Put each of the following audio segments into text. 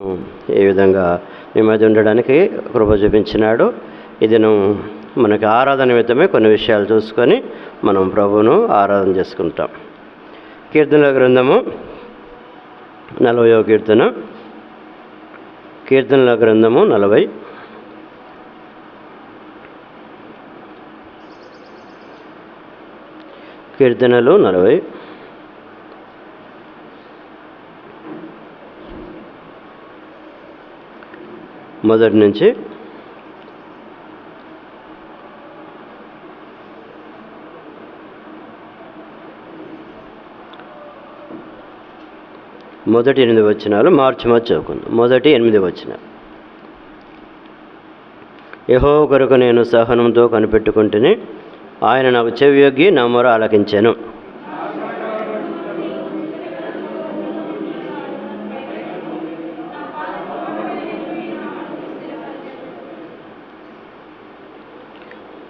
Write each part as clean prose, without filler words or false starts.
ఈ విధంగా మీ మధ్య ఉండడానికి కృప చూపించినాడు. ఇది మనకి ఆరాధన నిమిత్తమే కొన్ని విషయాలు చూసుకొని మనం ప్రభువును ఆరాధన చేసుకుంటాం. కీర్తనల గ్రంథము 40వ కీర్తన. కీర్తనల గ్రంథము 40. కీర్తనలు 40. మొదటి నుంచి మొదటి 8 వచనాలు మార్చి చదువుకుందాం. మొదటి 8 వచనాలు. యెహోవా కొరకు నేను సహనంతో కనిపెట్టుకుంటుని, ఆయన నాకు చెవియొగ్గి నా మొర ఆలకించెను.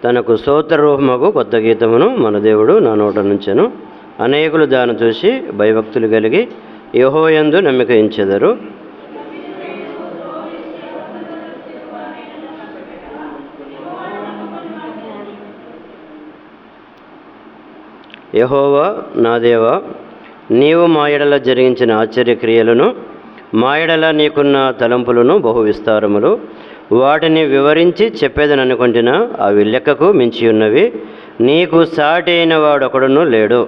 తనకు స్తోత్రరూపమగు కొత్త గీతమును మన దేవుడు నా నోట నుంచెను. అనేకులు దాన్ని చూసి భయభక్తులు కలిగి యెహోవాయందు నమ్మిక ఉంచెదరు. యెహోవా నా దేవా, నీవు మా యెడల జరిగించిన ఆశ్చర్యక్రియలను, మా యెడల నీకున్న తలంపులను బహు విస్తారములు. వాటిని వివరించి చెప్పేదననుకుంటున్నా అవి లెక్కకు మించి ఉన్నవి. నీకు సాటి అయిన వాడొకడును లేడు.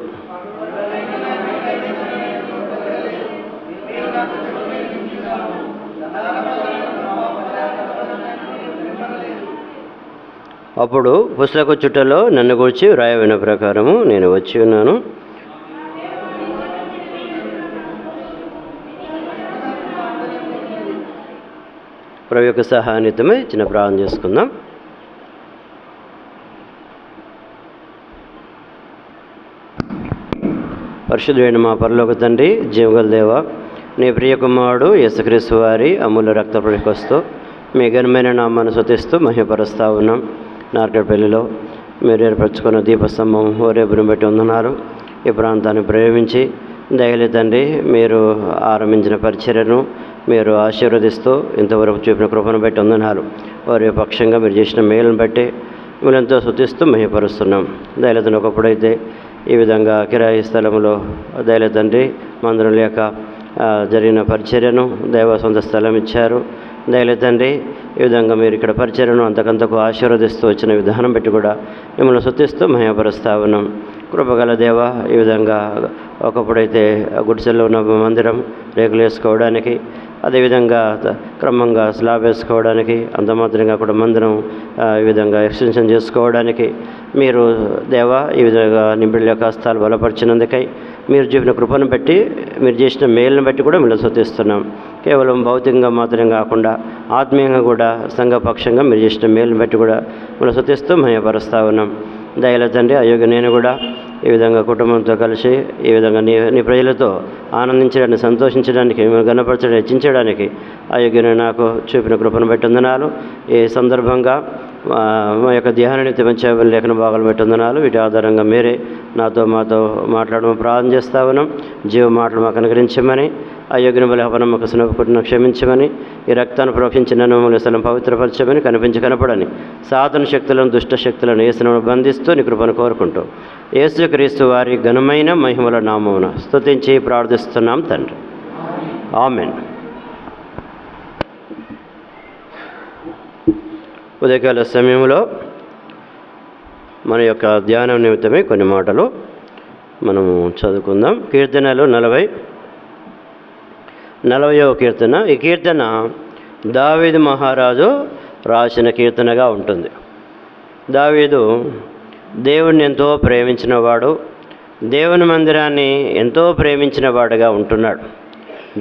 అప్పుడు పుస్తక చుట్టలో నన్ను గూర్చి వ్రాయబడిన ప్రకారము నేను వచ్చి ఉన్నాను. ప్రభు యొక్క సహాయానితమై చిన్న ప్రార్థన చేసుకుందాం. పరిశుద్ధుడైన మా పరలోక తండ్రి, జీవగల దేవ, నీ ప్రియ కుమారుడు యేసుక్రీస్తు వారి అమూల్య రక్త ప్రతికొస్తూ మీ ఘనమైన నామాన్ని స్తుతిస్తూ మహిమపరుస్తూ ఉన్నాం. నార్కట్పల్లిలో మీరు ఏర్పరచుకున్న దీపస్తంభం ఓరేపుని బట్టి వందనాలు. ఈ ప్రాంతాన్ని ప్రేమించి దయలే తండ్రి, మీరు ఆరంభించిన పరిచర్యను మీరు ఆశీర్వదిస్తూ ఇంతవరకు చూపిన కృపను బట్టి వందనాలు. వారి పక్షంగా మీరు చేసిన మేలును బట్టి మిమ్మల్ని ఎంతో స్తుతిస్తూ మహిమపరుస్తున్నాం. దయలతండి, ఒకప్పుడైతే ఈ విధంగా కిరాయి స్థలంలో దయలే తండ్రి మందిరం లేక జరిగిన పరిచర్యను దైవ సొంత స్థలం ఇచ్చారు. దయలే తండ్రి, ఈ విధంగా మీరు ఇక్కడ పరిచర్యను అంతకంతకు ఆశీర్వదిస్తూ వచ్చిన విధానం బట్టి కూడా మిమ్మల్ని స్తుతిస్తూ మహిమపరుస్తూ ఉన్నాం. కృపగల దేవ, ఈ విధంగా ఒకప్పుడైతే గుడిసెల్లో ఉన్న మందిరం రేకులు వేసుకోవడానికి, అదేవిధంగా క్రమంగా స్లాబ్ వేసుకోవడానికి, అంత మాత్రంగా కూడా మందిరం ఈ విధంగా ఎక్స్టెన్షన్ చేసుకోవడానికి మీరు దేవ ఈ విధంగా నింపిడి యొక్క హస్తాలు బలపరిచినందుకై మీరు చూపిన కృపను బట్టి, మీరు చేసిన మేలును బట్టి కూడా మిమ్మల్ని స్తుతిస్తున్నాం. కేవలం భౌతికంగా మాత్రం కాకుండా ఆత్మీయంగా కూడా సంఘపక్షంగా మీరు చేసిన మేలును బట్టి కూడా మిమ్మల్ని స్తుతిస్తూ మహిమపరుస్తూ ఉన్నాం. దయల తండ్రి, అయోగ్య నేను కూడా ఈ విధంగా కుటుంబంతో కలిసి ఈ విధంగా నీ ప్రజలతో ఆనందించడానికి, సంతోషించడానికి, మిమ్మల్ని గణపరచడానికి, హెచ్చించడానికి అయోగ్యను నాకు చూపిన కృపను బట్టి వందనాలు. ఈ సందర్భంగా మా యొక్క ధ్యాన నిత్యం లేఖన భాగాలు బట్టి వందనాలు. వీటి ఆధారంగా మీరే మాతో మాట్లాడమని ప్రార్థన చేస్తా ఉన్నాం. జీవ మాటలు మాకు అనుగ్రహించమని, అయోగ్యను బలహపనం మాకు సునపుకున్న క్షమించమని, ఈ రక్తాన్ని ప్రోక్షించిన మమ్మల్ని స్థలం పవిత్రపరచమని, కనిపించని సాధన శక్తులను, దుష్ట శక్తులను యేసును బంధిస్తూ నీ కృపను కోరుకుంటూ యేసుక్రీస్తు వారి ఘనమైన మహిమల నామమున స్తుతించి ప్రార్థిస్తున్నాం తండ్రి. ఆమేన్. ఉదయకాల సమయంలో మన యొక్క ధ్యానం నిమిత్తమే కొన్ని మాటలు మనము చదువుకుందాం. కీర్తనలు 40వ కీర్తన. ఈ కీర్తన దావీదు మహారాజు రాసిన కీర్తనగా ఉంటుంది. దావీదు దేవుడిని ఎంతో ప్రేమించిన వాడు, దేవుని మందిరాన్ని ఎంతో ప్రేమించిన వాడుగా ఉంటున్నాడు.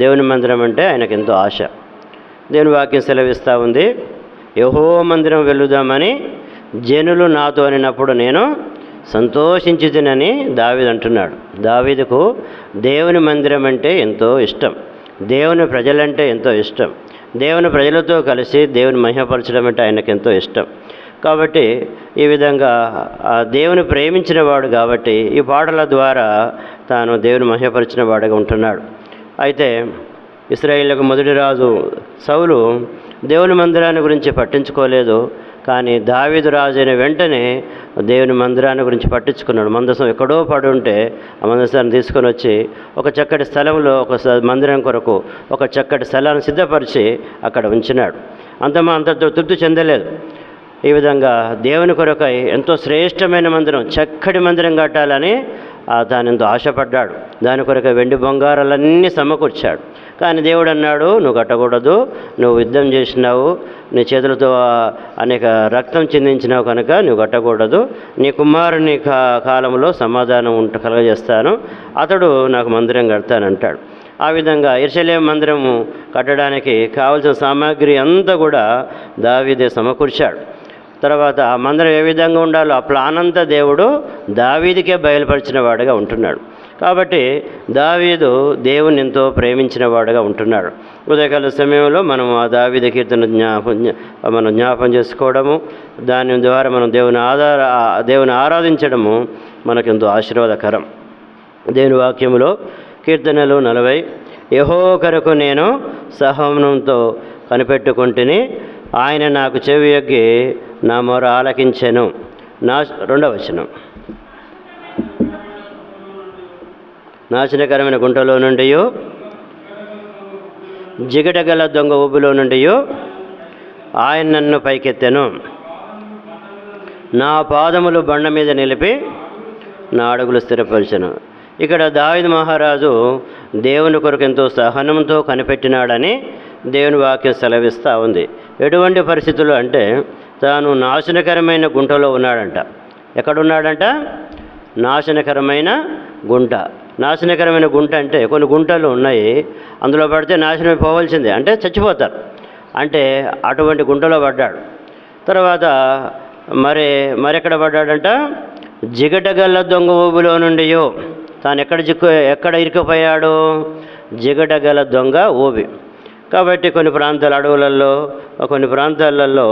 దేవుని మందిరం అంటే ఆయనకు ఎంతో ఆశ. దేవుని వాక్యం సెలవిస్తూ ఉంది, యెహోవా మందిరం వెళ్ళుదామని జనులు నాతో అనినప్పుడు నేను సంతోషించుదునని దావీదు అంటున్నాడు. దావీదుకు దేవుని మందిరం అంటే ఎంతో ఇష్టం, దేవుని ప్రజలంటే ఎంతో ఇష్టం, దేవుని ప్రజలతో కలిసి దేవుని మహిమపరచడం అంటే ఆయనకు ఎంతో ఇష్టం. కాబట్టి ఈ విధంగా దేవుని ప్రేమించిన వాడు కాబట్టి ఈ పాటల ద్వారా తాను దేవుని మహిమపరిచిన వాడుగా ఉంటున్నాడు. అయితే ఇశ్రాయేలుకు మొదటి రాజు సౌలు దేవుని మందిరాన్ని గురించి పట్టించుకోలేదు. కానీ దావీదు రాజు అయిన వెంటనే దేవుని మందిరాన్ని గురించి పట్టించుకున్నాడు. మందసం ఎక్కడో పడి ఉంటే ఆ మందసాన్ని తీసుకొని వచ్చి ఒక చక్కటి స్థలంలో మందిరం కొరకు ఒక చక్కటి స్థలాన్ని సిద్ధపరిచి అక్కడ ఉంచినాడు. అంతతో తృప్తి చెందలేదు. ఈ విధంగా దేవుని కొరకై ఎంతో శ్రేష్టమైన మందిరం, చక్కటి మందిరం కట్టాలని తాను ఎంతో ఆశపడ్డాడు. దాని కొరకు వెండి బంగారాలన్నీ సమకూర్చాడు. కానీ దేవుడు అన్నాడు, నువ్వు కట్టకూడదు, నువ్వు యుద్ధం చేసినావు, నీ చేతులతో అనేక రక్తం చిందించినావు కనుక నువ్వు కట్టకూడదు. నీ కుమారుని కాలంలో సమాధానం కలగజేస్తాను, అతడు నాకు మందిరం కడతానంటాడు. ఆ విధంగా యెరూషలేము మందిరము కట్టడానికి కావలసిన సామాగ్రి అంతా కూడా దావీదే సమకూర్చాడు. తర్వాత ఆ మందిరం ఏ విధంగా ఉండాలో ఆ ప్లాన్ అంతా దేవుడు దావీదుకే బయలుపరిచిన వాడుగా ఉంటున్నాడు. కాబట్టి దావీదు దేవుని ఎంతో ప్రేమించిన వాడుగా ఉంటున్నాడు. ఉదయకాల సమయంలో మనం ఆ దావీదు కీర్తన జ్ఞాపం చేసుకోవడము, దాని ద్వారా మనం దేవుని ఆరాధించడము మనకెంతో ఆశీర్వాదకరం. దేవుని వాక్యములో కీర్తనలు 40, యెహోవా కొరకు నేను సహనంతో కనిపెట్టుకుంటుని, ఆయన నాకు చెవియొగ్గి నా మొర ఆలకించెను. 2వ వచనం, నాశనకరమైన గుంటలో నుండి జిగటగల దొంగ ఊబిలో నుండి ఆయన నన్ను పైకెత్తెను. నా పాదములు బండ మీద నిలిపి నా అడుగులు స్థిరపరిచెను. ఇక్కడ దావీదు మహారాజు దేవుని కొరకు ఎంతో సహనంతో కనిపెట్టినాడని దేవుని వాక్యం సెలవిస్తూ ఉంది. ఎటువంటి పరిస్థితులు అంటే తాను నాశనకరమైన గుంటలో ఉన్నాడంట. ఎక్కడున్నాడంట? నాశనకరమైన గుంట. నాశనకరమైన గుంట అంటే కొన్ని గుంటలు ఉన్నాయి, అందులో పడితే నాశనం పోవాల్సిందే, అంటే చచ్చిపోతారు. అంటే అటువంటి గుంటలో పడ్డాడు. తర్వాత మరెక్కడ పడ్డాడంట? జిగటగల్ల దొంగ ఊబిలో నుండి తాను ఎక్కడ ఇరుక్కుపోయాడు? జిగటగల దొంగ ఊబి. కాబట్టి కొన్ని ప్రాంతాల అడవులలో, కొన్ని ప్రాంతాలలో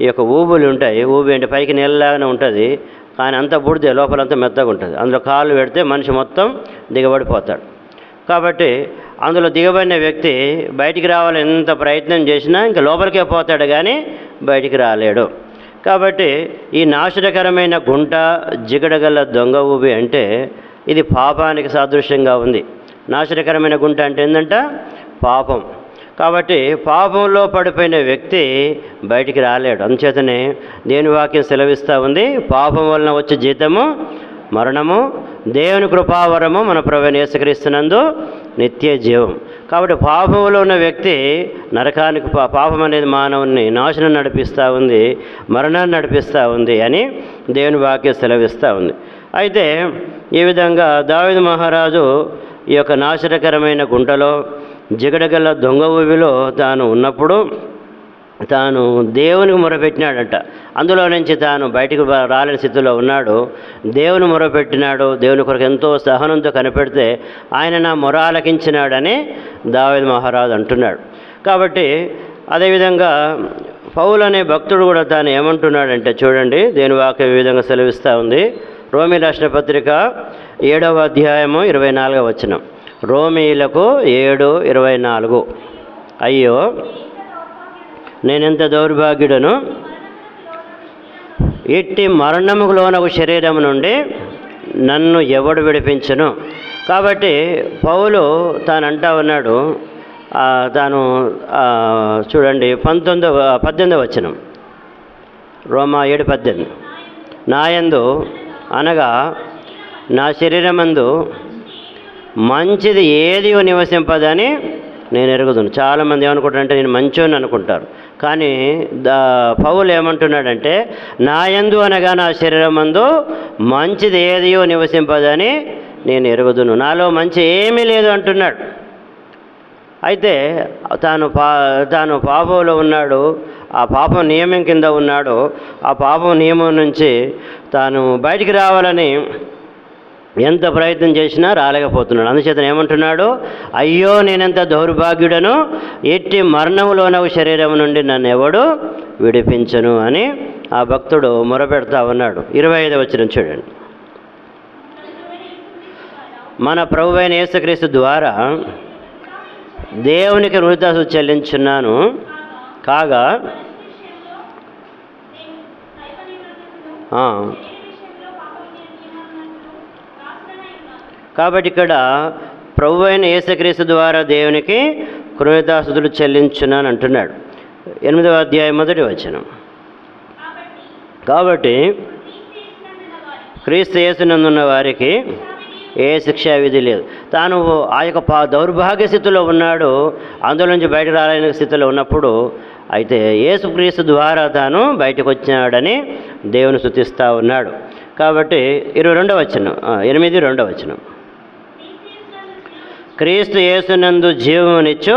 ఈ యొక్క ఊబులు ఉంటాయి. ఊబి అంటే పైకి నీళ్ళలాగానే ఉంటుంది, కానీ అంతా బుడితే లోపలంతా మెత్తగా ఉంటుంది. అందులో కాళ్ళు పెడితే మనిషి మొత్తం దిగబడిపోతాడు. కాబట్టి అందులో దిగబడిన వ్యక్తి బయటికి రావాలని ఎంత ప్రయత్నం చేసినా ఇంకా లోపలికే పోతాడు, కానీ బయటికి రాలేడు. కాబట్టి ఈ నాశనకరమైన గుంట, జిగడగల దొంగ ఊబి అంటే ఇది పాపానికి సాదృశ్యంగా ఉంది. నాశనకరమైన గుంట అంటే ఏంటంట? పాపం. కాబట్టి పాపంలో పడిపోయిన వ్యక్తి బయటికి రాలేడు. అందుచేతనే దేవుని వాక్యం సెలవిస్తూ ఉంది, పాపం వలన వచ్చే జీతము మరణము, దేవుని కృపావరము మన ప్రభువైన యేసుక్రీస్తునందు నిత్య జీవం. కాబట్టి పాపంలో ఉన్న వ్యక్తి నరకానికి, పాపం అనేది మానవుని నాశనం నడిపిస్తూ ఉంది, మరణాన్ని నడిపిస్తూ ఉంది అని దేవుని వాక్యం సెలవిస్తూ ఉంది. అయితే ఈ విధంగా దావీదు మహారాజు ఈ యొక్క నాశనకరమైన గుంటలో, జిగడగల దొంగ ఊబిలో తాను ఉన్నప్పుడు తాను దేవునికి మొరపెట్టినాడంట. అందులో నుంచి తాను బయటకు రాలేని స్థితిలో ఉన్నాడు. దేవుని మొరపెట్టినాడు. దేవుని కొరకు ఎంతో సహనంతో కనిపెడితే ఆయన నా మొర ఆలకించినాడని దావీదు మహారాజు అంటున్నాడు. కాబట్టి అదేవిధంగా పౌలు అనే భక్తుడు కూడా తాను ఏమంటున్నాడంటే చూడండి, దేవుని వాక్యం ఈ విధంగా సెలవిస్తూ ఉంది. రోమీ రాసిన పత్రిక 7వ అధ్యాయము 24వ వచనం. రోమీయులకు 7:24. అయ్యో నేనెంత దౌర్భాగ్యుడను, ఇట్టి మరణముకు లోనగు శరీరం నుండి నన్ను ఎవడు విడిపించును. కాబట్టి పౌలు తాను అంటా ఉన్నాడు, తాను చూడండి 18వ వచనం, రోమా 7:18. నాయందు అనగా నా శరీరమందు మంచిది ఏది నివసింపదని నేను ఎరుగుదును. చాలామంది ఏమనుకుంటారంటే నేను మంచోని అనుకుంటారు. కానీ పౌలు ఏమంటున్నాడంటే నా యందు అనగా నా శరీరమందు మంచిది ఏదియో నివసింపదని నేను ఎరుగుదును. నాలో మంచి ఏమీ లేదు అంటున్నాడు. అయితే తాను పాపంలో ఉన్నాడు, ఆ పాపం నియమం కింద ఉన్నాడు. ఆ పాపం నియమం నుంచి తాను బయటికి రావాలని ఎంత ప్రయత్నం చేసినా రాలేకపోతున్నాడు. అందుచేత ఏమంటున్నాడు, అయ్యో నేనెంత దౌర్భాగ్యుడను, ఎట్టి మరణంలోనవు శరీరం నుండి నన్ను ఎవడు విడిపించను అని ఆ భక్తుడు మొరపెడతా ఉన్నాడు. 25వ వచనం చూడండి. మన ప్రభువైన యేసుక్రీస్తు ద్వారా దేవునికి కృతజ్ఞతాస్తుతులు చెల్లించున్నాను. కాగా కాబట్టి ఇక్కడ ప్రభు అయిన యేసుక్రీస్తు ద్వారా దేవునికి కృతజ్ఞతాస్తుతులు చెల్లించున్నాను అంటున్నాడు. 8వ అధ్యాయం 1వ వచనం. కాబట్టి క్రీస్తు యేసునందున్న వారికి ఏ శిక్షా విధి లేదు. తాను ఆ యొక్క దౌర్భాగ్య స్థితిలో ఉన్నాడు, అందులో నుంచి బయట రాలేని స్థితిలో ఉన్నప్పుడు అయితే యేసుక్రీస్తు ద్వారా తాను బయటకు వచ్చినాడని దేవుని స్తుతిస్తూ ఉన్నాడు. కాబట్టి 22వ వచనం, 8:2వ వచనం. క్రీస్తు యేసునందు జీవమునిచ్చు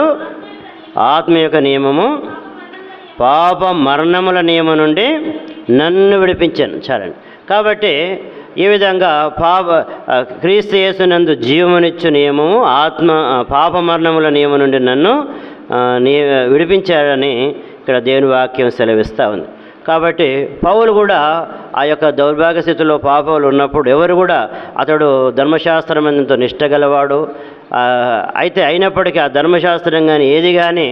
ఆత్మ యొక్క నియమము పాప మరణముల నియమం నుండి నన్ను విడిపించాను. చాలండి. కాబట్టి ఈ విధంగా క్రీస్తు యేసునందు జీవమునిచ్చు నియమము పాప మరణముల నియమం నుండి నన్ను విడిపించాడని ఇక్కడ దేవుని వాక్యం సెలవిస్తూ ఉంది. కాబట్టి పౌలు కూడా ఆ యొక్క దౌర్భాగ్య స్థితిలో పాపములు ఉన్నప్పుడు ఎవరు కూడా అతడు ధర్మశాస్త్రం ఎంతో నిష్ట గలవాడు, అయితే అయినప్పటికీ ఆ ధర్మశాస్త్రం కానీ ఏది కానీ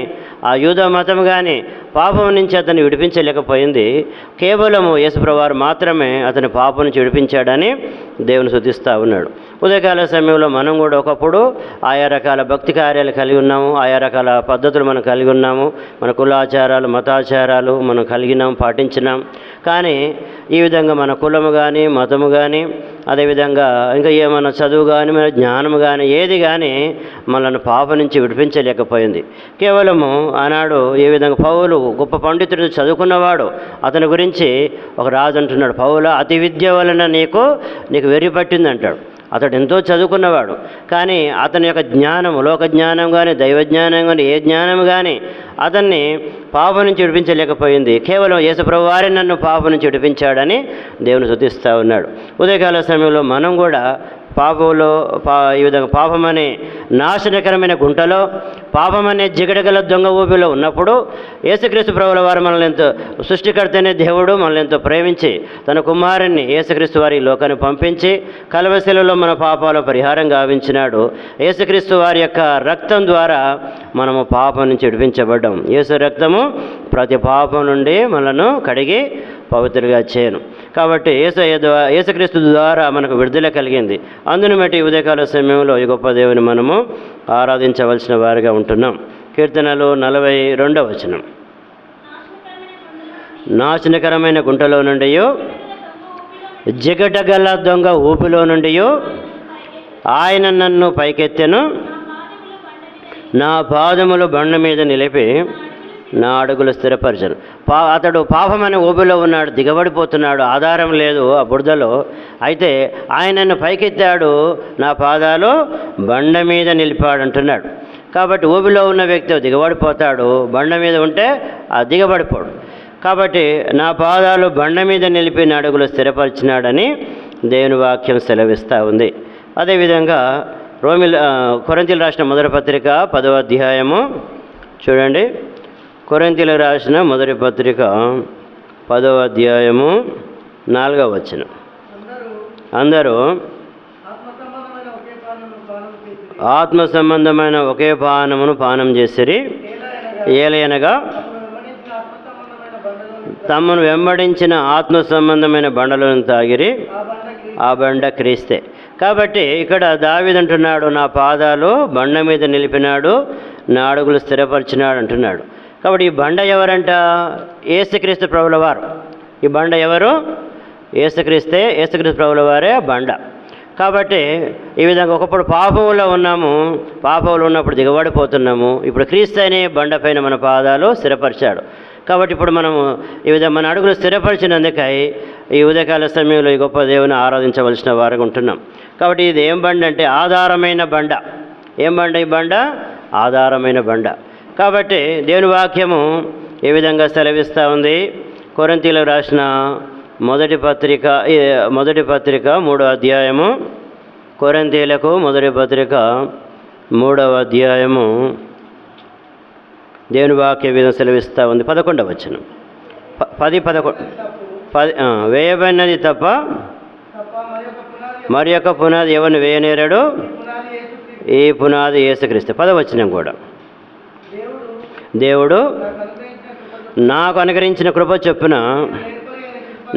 ఆ యూద మతం కానీ పాపం నుంచి అతన్ని విడిపించలేకపోయింది. కేవలము యేసుప్రభువారు మాత్రమే అతని పాపం నుంచి విడిపించాడని దేవుని స్తుతిస్తూ ఉన్నాడు. ఉదయకాల సమయంలో మనం కూడా ఒకప్పుడు ఆయా రకాల భక్తి కార్యాలు కలిగి ఉన్నాము, ఆయా రకాల పద్ధతులు మనం కలిగి ఉన్నాము, మన కులాచారాలు మతాచారాలు మనం కలిగినాం, పాటించినాం. కానీ ఈ విధంగా మన కులము కానీ మతము కానీ అదేవిధంగా ఇంకా ఏమన్నా చదువు కానీ మన జ్ఞానము కానీ ఏది కానీ మనల్ని పాపం నుంచి విడిపించలేకపోయింది. కేవలము ఆనాడు ఏ విధంగా పౌలు గొప్ప పండితుడు చదువుకున్నవాడు, అతని గురించి ఒక రాజు అంటున్నాడు, పౌల అతి విద్య వలన నీకు వెర్రి పట్టింది అంటాడు. అతడు ఎంతో చదువుకున్నవాడు, కానీ అతని యొక్క జ్ఞానం, లోక జ్ఞానం కానీ దైవ జ్ఞానం కానీ ఏ జ్ఞానం కానీ అతన్ని పాపం నుంచి విడిపించలేకపోయింది. కేవలం యేసుప్రభువు వారే నన్ను పాపం నుంచి విడిపించాడని దేవుని స్తుతిస్తూ ఉన్నాడు. ఉదయకాల సమయంలో మనం కూడా పాపంలో ఈ విధంగా పాపమనే నాశనకరమైన గుంటలో, పాపమనే జిగడగల దొంగ ఊపిలో ఉన్నప్పుడు యేసుక్రీస్తు ప్రభువుల వారు మనల్ని ఎంతో, సృష్టికర్తనే దేవుడు మనల్ని ఎంతో ప్రేమించి తన కుమారుణ్ణి యేసుక్రీస్తు వారి లోకాన్ని పంపించి కలవశిలలో మన పాపాల పరిహారం గావించినాడు. యేసుక్రీస్తు వారి యొక్క రక్తం ద్వారా మనము పాపం నుంచి విడిపించబడ్డాం. యేసు రక్తము ప్రతి పాపం నుండి మనలను కడిగి పవిత్రులుగా చేయను. కాబట్టి యేసుక్రీస్తు ద్వారా మనకు విడుదల కలిగింది. అందును బట్టి ఉదయకాల సమయంలో ఈ గొప్ప దేవుని మనము ఆరాధించవలసిన వారిగా ఉంటున్నాం. కీర్తనలు 42వ వచనం. నాశనకరమైన గుంటలో నుండి జిగటగల దొంగ ఊపిలో నుండి ఆయన నన్ను పైకెత్తెను, నా పాదములు బండ మీద నిలిపి నా అడుగులు స్థిరపరచను. అతడు పాపమనే ఊబిలో ఉన్నాడు, దిగబడిపోతున్నాడు, ఆధారం లేదు ఆ బురదలో. అయితే ఆయనను పైకెత్తాడు, నా పాదాలు బండ మీద నిలిపాడంటున్నాడు. కాబట్టి ఊబిలో ఉన్న వ్యక్తి దిగబడిపోతాడు, బండ మీద ఉంటే ఆ దిగబడిపోడు. కాబట్టి నా పాదాలు బండ మీద నిలిపి నా అడుగులు స్థిరపరిచినాడని దేవుని వాక్యం సెలవిస్తూ ఉంది. అదేవిధంగా కొరింథీయులకు రాసిన మొదటి పత్రిక 10వ అధ్యాయము చూడండి. కొరింథీయులకు రాసిన మొదటి పత్రిక 10వ అధ్యాయము 4వ వచనం. అందరూ ఆత్మ సంబంధమైన ఒకే పానమును పానం చేసిరి, ఏలయనగా తమను వెంబడించిన ఆత్మ సంబంధమైన బండలను తాగిరి, ఆ బండ క్రీస్తే. కాబట్టి ఇక్కడ దావీదు అంటున్నాడు, నా పాదాలు బండ మీద నిలిపినాడు, నా అడుగులు స్థిరపరిచినాడు అంటున్నాడు. కాబట్టి ఈ బండ ఎవరంట? యేసుక్రీస్తు ప్రభువుల వారు. ఈ బండ ఎవరు? యేసుక్రీస్తు ప్రభువుల వారే బండ. కాబట్టి ఈ విధంగా ఒకప్పుడు పాపంలో ఉన్నాము, పాపంలో ఉన్నప్పుడు దిగబడిపోతున్నాము. ఇప్పుడు క్రీస్తు అనే బండ పైన మన పాదాలు స్థిరపరిచాడు. కాబట్టి ఇప్పుడు మనము ఈ విధంగా మన అడుగులు స్థిరపరిచినందుకై ఈ ఉదయకాల సమయంలో ఈ గొప్ప దేవుని ఆరాధించవలసిన వారుగా ఉంటున్నాం. కాబట్టి ఇది ఏం బండ అంటే ఆధారమైన బండ. ఏం బండ ఈ బండ? ఆధారమైన బండ. కాబట్టి దేవుని వాక్యము ఏ విధంగా సెలవిస్తూ ఉంది? కొరింథీయులకు రాసిన మొదటి పత్రిక 3వ అధ్యాయము. కొరింథీయులకు మొదటి పత్రిక 3వ అధ్యాయము దేవుని వాక్య విధంగా సెలవిస్తూ ఉంది. 11వ వచనం. 10-11 వేయబడినది తప్ప మరి యొక్క పునాది ఎవరిని వేయనేరాడు? ఈ పునాది యేసుక్రీస్తు. 10వ వచనం కూడా దేవుడు నాకు అనుగ్రహించిన కృప చొప్పున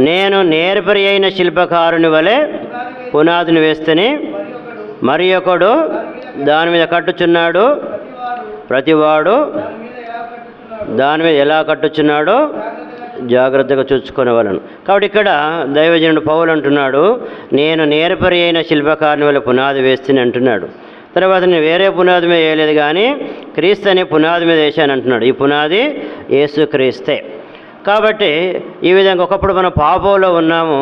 నేను నేర్పరి అయిన శిల్పకారుని వలె పునాదిని వేస్తేనే మరి ఒకడు దాని మీద కట్టుచున్నాడు. ప్రతివాడు దాని మీద ఎలా కట్టుచున్నాడో జాగ్రత్తగా చూసుకునేవాళ్ళను. కాబట్టి ఇక్కడ దైవజనుడు పౌలు అంటున్నాడు, నేను నేర్పరి అయిన శిల్పకారుని వల్ల పునాది వేస్తేనే అంటున్నాడు. తర్వాత నేను వేరే పునాది మీద వేయలేదు కానీ క్రీస్తు అనే పునాది మీద వేసాను అంటున్నాడు. ఈ పునాది యేసు క్రీస్తే. కాబట్టి ఈ విధంగా ఒకప్పుడు మనం పాపంలో ఉన్నాము,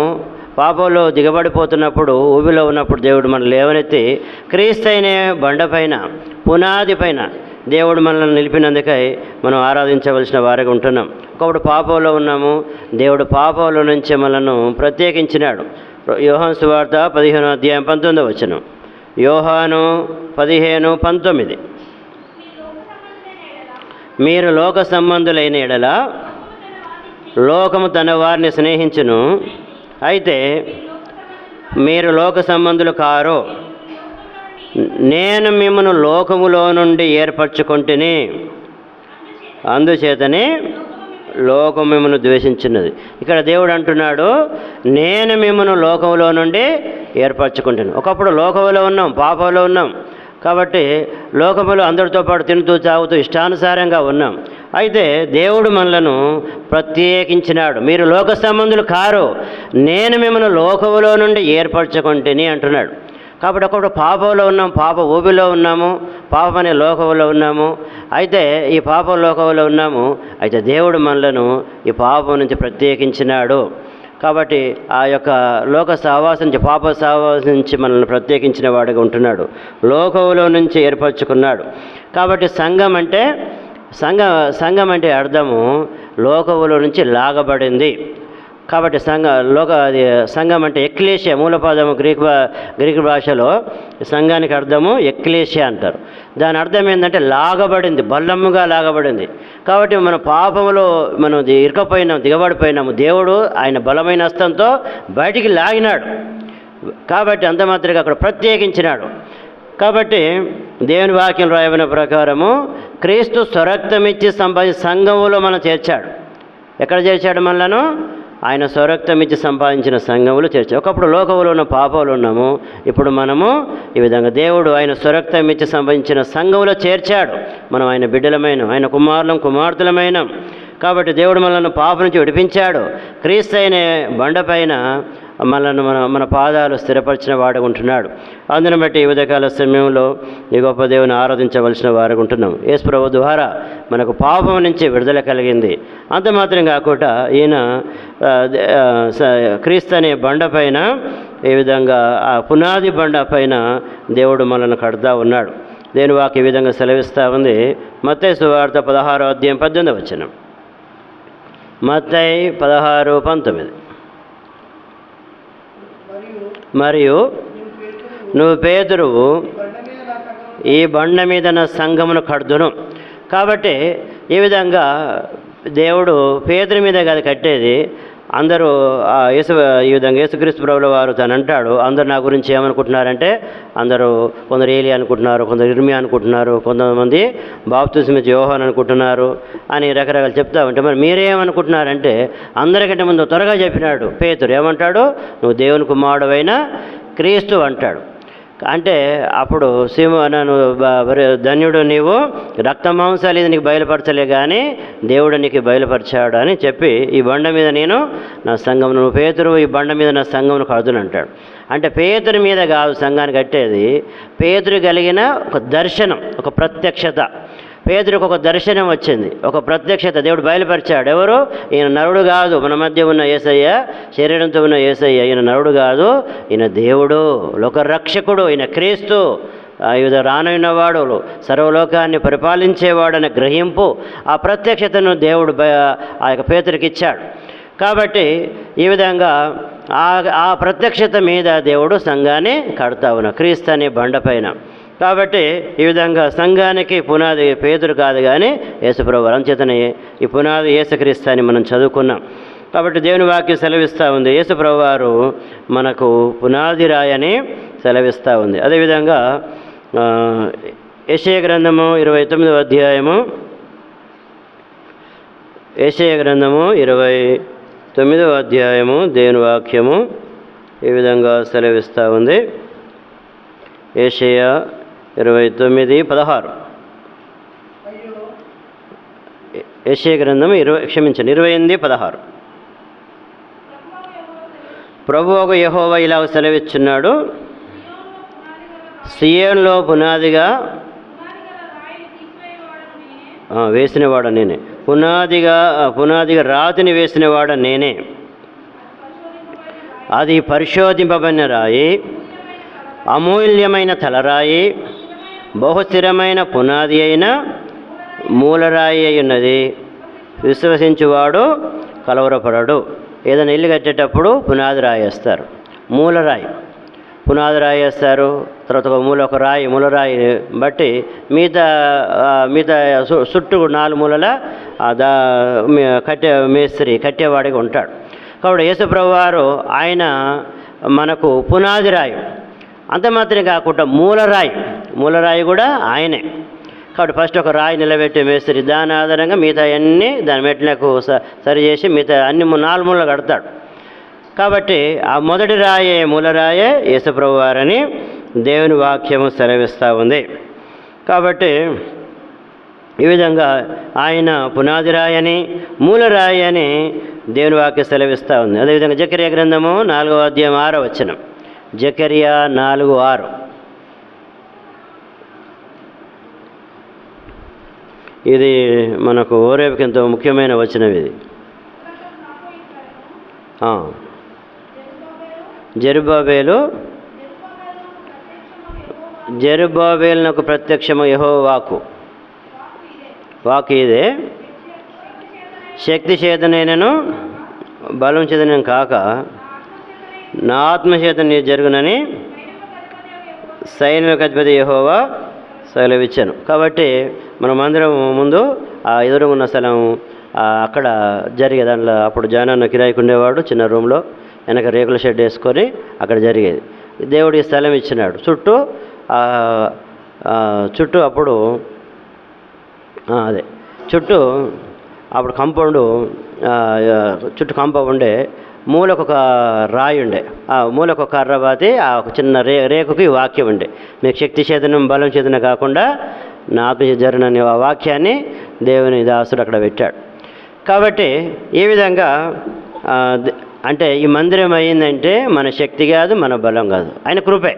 పాపంలో దిగబడిపోతున్నప్పుడు, ఊబిలో ఉన్నప్పుడు దేవుడు మనం లేవనెత్తి క్రీస్తు అయిన బండపైన పునాది పైన దేవుడు మనల్ని నిలిపినందుకై మనం ఆరాధించవలసిన వారిగా ఉంటున్నాం. ఒకప్పుడు పాపంలో ఉన్నాము, దేవుడు పాపంలో నుంచి మనలను ప్రత్యేకించినాడు. యోహాను సువార్త 15వ అధ్యాయం 19వ వచనం. యోహాను 15:19 మీరు లోక సంబంధులైన ఎడల లోకము తన వారిని స్నేహించును, అయితే మీరు లోక సంబంధులు కారు, నేను మిమ్మను లోకములో నుండి ఏర్పరచుకొంటిని, అందుచేతనే లోకం మిమ్మను ద్వేషించినది. ఇక్కడ దేవుడు అంటున్నాడు, నేను మిమ్మను లోకంలో నుండి ఏర్పరచుకుంటాను. ఒకప్పుడు లోకంలో ఉన్నాం, పాపంలో ఉన్నాం. కాబట్టి లోకములో అందరితో పాటు తింటూ తాగుతూ ఇష్టానుసారంగా ఉన్నాం. అయితే దేవుడు మనలను ప్రత్యేకించినాడు. మీరు లోక సంబంధులు కారు, నేను మిమ్మల్ని లోకములో నుండి ఏర్పరచుకుంటేని అంటున్నాడు. కాబట్టి ఒకప్పుడు పాపంలో ఉన్నాం, పాప ఊబిలో ఉన్నాము, పాపం అనే లోకంలో ఉన్నాము. అయితే ఈ పాప లోకంలో ఉన్నాము. అయితే దేవుడు మనలను ఈ పాపం నుంచి ప్రత్యేకించినాడు. కాబట్టి ఆ యొక్క లోక సహవాసం నుంచి, పాప సహవాసం నుంచి మనల్ని ప్రత్యేకించిన వాడిగా ఉంటున్నాడు. లోకంలో నుంచి ఏర్పరచుకున్నాడు. కాబట్టి సంఘం అంటే అర్థము లోకములో నుంచి లాగబడింది. కాబట్టి సంఘం అంటే ఎక్లేషియా, మూలపదము గ్రీకు భాషలో సంఘానికి అర్థము ఎక్లేషియా అంటారు. దాని అర్థం ఏంటంటే లాగబడింది, బల్లముగా లాగబడింది. కాబట్టి మన పాపములో మనం ఇరుకపోయినాము, దిగబడిపోయినాము. దేవుడు ఆయన బలమైన హస్తంతో బయటికి లాగినాడు. కాబట్టి అంత మాత్రమే అక్కడ ప్రత్యేకించినాడు. కాబట్టి దేవుని వాక్యం రాయబడిన ప్రకారము క్రీస్తు స్వరక్తమిచ్చి సంపాదించి సంఘములో మనం చేర్చాడు. ఎక్కడ చేర్చాడు మనలను? ఆయన స్వరక్తం ఇచ్చి సంపాదించిన సంఘములు చేర్చాడు. ఒకప్పుడు లోకంలో ఉన్న పాపాలు ఉన్నాము, ఇప్పుడు మనము ఈ విధంగా దేవుడు ఆయన స్వరక్తం ఇచ్చి సంపాదించిన సంఘములో చేర్చాడు. మనం ఆయన బిడ్డలమైన, ఆయన కుమార్తెలమైన. కాబట్టి దేవుడు మనల్ని పాపం నుంచి విడిపించాడు. క్రీస్తు అయిన బండపైన మనల్ని మన పాదాలు స్థిరపరిచిన వాడుగా ఉంటున్నాడు. అందుని బట్టి ఈ ఉదయకాల సమయంలో ఈ గొప్ప దేవుని ఆరాధించవలసిన వారుగా ఉంటున్నాం. యేసు ప్రభువు ద్వారా మనకు పాపం నుంచి విడుదల కలిగింది. అంత మాత్రం కాకుండా ఈయన క్రీస్తు అనే బండపైన ఈ విధంగా ఆ పునాది బండ పైన దేవుడు మనల్ని కడతా ఉన్నాడు. దేవుని వాక్యం ఈ విధంగా సెలవిస్తూ ఉంది. మత్తయి సువార్త 16వ అధ్యాయం 18వ వచనం. మత్తయి 16:19. మరియు నువ్వు పేతురువు, ఈ బండ మీద నా సంఘమును కడుదును. కాబట్టి ఈ విధంగా దేవుడు పేతురు మీద కాదు కట్టేది. అందరూ ఈ విధంగా యేసుక్రీస్తు ప్రభువుల వారు తను అంటాడు, అందరు నా గురించి ఏమనుకుంటున్నారంటే, అందరూ కొందరు ఏలియా అనుకుంటున్నారు, కొందరు ఇర్మియా అనుకుంటున్నారు, కొంతమంది బాప్తిస్మా యోహాను అనుకుంటున్నారు అని రకరకాలు చెప్తా ఉంటే, మరి మీరేమనుకుంటున్నారంటే అందరికంటే ముందు త్వరగా చెప్పినాడు పేతురు. ఏమంటాడు? నువ్వు దేవుని కుమారుడైన క్రీస్తు అంటాడు. అంటే అప్పుడు నన్ను ధన్యుడు, నీవు రక్త మాంసాలు ఇది నీకు బయలుపరచలే కానీ దేవుడు నీకు బయలుపరిచాడు అని చెప్పి, ఈ బండ మీద నేను నా సంఘమును, నువ్వు పేతురు ఈ బండ మీద నా సంఘమును కడుదును అంటాడు. అంటే పేతురు మీద కాదు సంఘాన్ని కట్టేది, పేతురు కలిగిన ఒక దర్శనం, ఒక ప్రత్యక్షత. పేతురికి ఒక దర్శనం వచ్చింది, ఒక ప్రత్యక్షత దేవుడు బయలుపరిచాడు. ఎవరు? ఈయన నరుడు కాదు, మన మధ్య ఉన్న యేసయ్య, శరీరంతో ఉన్న యేసయ్య. ఈయన నరుడు కాదు, ఈయన దేవుడు, లోకరక్షకుడు, ఈయన క్రీస్తు, వివిధ రానున్నవాడు, సర్వలోకాన్ని పరిపాలించేవాడనే గ్రహింపు, ఆ ప్రత్యక్షతను దేవుడు ఆ యొక్క పేతురికి ఇచ్చాడు. కాబట్టి ఈ విధంగా ఆ ప్రత్యక్షత మీద దేవుడు సంఘాన్ని కడతా ఉన్నాడు, క్రీస్తు అనే బండపైన. కాబట్టి ఈ విధంగా సంఘానికి పునాది పేతురు కాదు కానీ యేసుప్రభువు. అంచేతనే ఈ పునాది యేసుక్రీస్తు అని మనం చదువుకున్నాం. కాబట్టి దేవుని వాక్యం సెలవిస్తూ ఉంది, యేసుప్రభువు వారు మనకు పునాది రాయని సెలవిస్తూ ఉంది. అదేవిధంగా యెషయా గ్రంథము 29వ అధ్యాయము యెషయా గ్రంథము 29వ అధ్యాయము దేవుని వాక్యము ఈ విధంగా సెలవిస్తూ ఉంది. యెషయా 29:16. యెషయా గ్రంథం 28:16. ప్రభువగు యెహోవా ఇలా సెలవిచ్చున్నాడు, సియోనులో పునాదిగా వేసినవాడ నేనే, పునాదిగా రాతిని వేసినవాడ నేనే, అది పరిశోధింపబడిన రాయి, అమూల్యమైన తలరాయి, బహుస్థిరమైన పునాది అయిన మూలరాయి అయి ఉన్నది. విశ్వసించువాడు కలవరపడడు. ఏదైనా ఇల్లు కట్టేటప్పుడు పునాది రాయి వేస్తారు, మూలరాయి పునాది రాయి వేస్తారు. తర్వాత ఒక రాయి మూలరాయి బట్టి మిగతా చుట్టూ 4 మూలల కట్టేవాడిగా ఉంటాడు. కాబట్టి యేసుప్రభు వారు ఆయన మనకు పునాది రాయి, అంత మాత్రమే కాకుండా మూలరాయి కూడా ఆయనే. కాబట్టి ఫస్ట్ ఒక రాయి నిలబెట్టే మేస్త్రి దాని ఆధారంగా మిగతా అన్నీ దాని మెట్లకు సరి చేసి మిగతా అన్ని 4 మూలలు కడతాడు. కాబట్టి ఆ మొదటి రాయే మూలరాయే యేసుప్రభు వారని దేవుని వాక్యము సెలవిస్తూ ఉంది. కాబట్టి ఈ విధంగా ఆయన పునాది రాయని మూలరాయి అని దేవుని వాక్యం సెలవిస్తూ ఉంది. అదేవిధంగా జకర్యా గ్రంథము 4వ అధ్యాయం 6వ వచనం. జకర్యా 4:6. ఇది మనకు ఓరేపుకి ఎంతో ముఖ్యమైన వచనం ఇది. జెరుబ్బాబేలునకు ప్రత్యక్షము యెహోవా వాక్కు ఇదే, శక్తి చేతనైనను బలం చేతనైన కాక నా ఆత్మచేత నీ జరుగునని సైన్యులకు అధిపతి యెహోవా సెలవిచ్చాను. కాబట్టి మనం అందరం ముందు ఆ ఎదురుగున్న స్థలం అక్కడ జరిగేది. దాంట్లో అప్పుడు జానన్న కిరాయికి ఉండేవాడు, చిన్న రూమ్లో వెనక రేకుల షెడ్ వేసుకొని అక్కడ జరిగేది. దేవుడి స్థలం ఇచ్చినాడు చుట్టూ అప్పుడు అప్పుడు కాంపౌండ్ ఉండే, మూలకు ఒక రాయి ఉండే, ఆ మూలకు ఒక కర్ర బాతి ఆ చిన్న రేకుకి వాక్యం ఉండే, మీకు శక్తి చేతనం బలం చేతన కాకుండా నా ఆత్మ జరునని ఆ వాక్యాన్ని దేవుని దాసుడు అక్కడ పెట్టాడు. కాబట్టి ఈ విధంగా అంటే ఈ మందిరం అయ్యిందంటే మన శక్తి కాదు, మన బలం కాదు, ఆయన కృపే.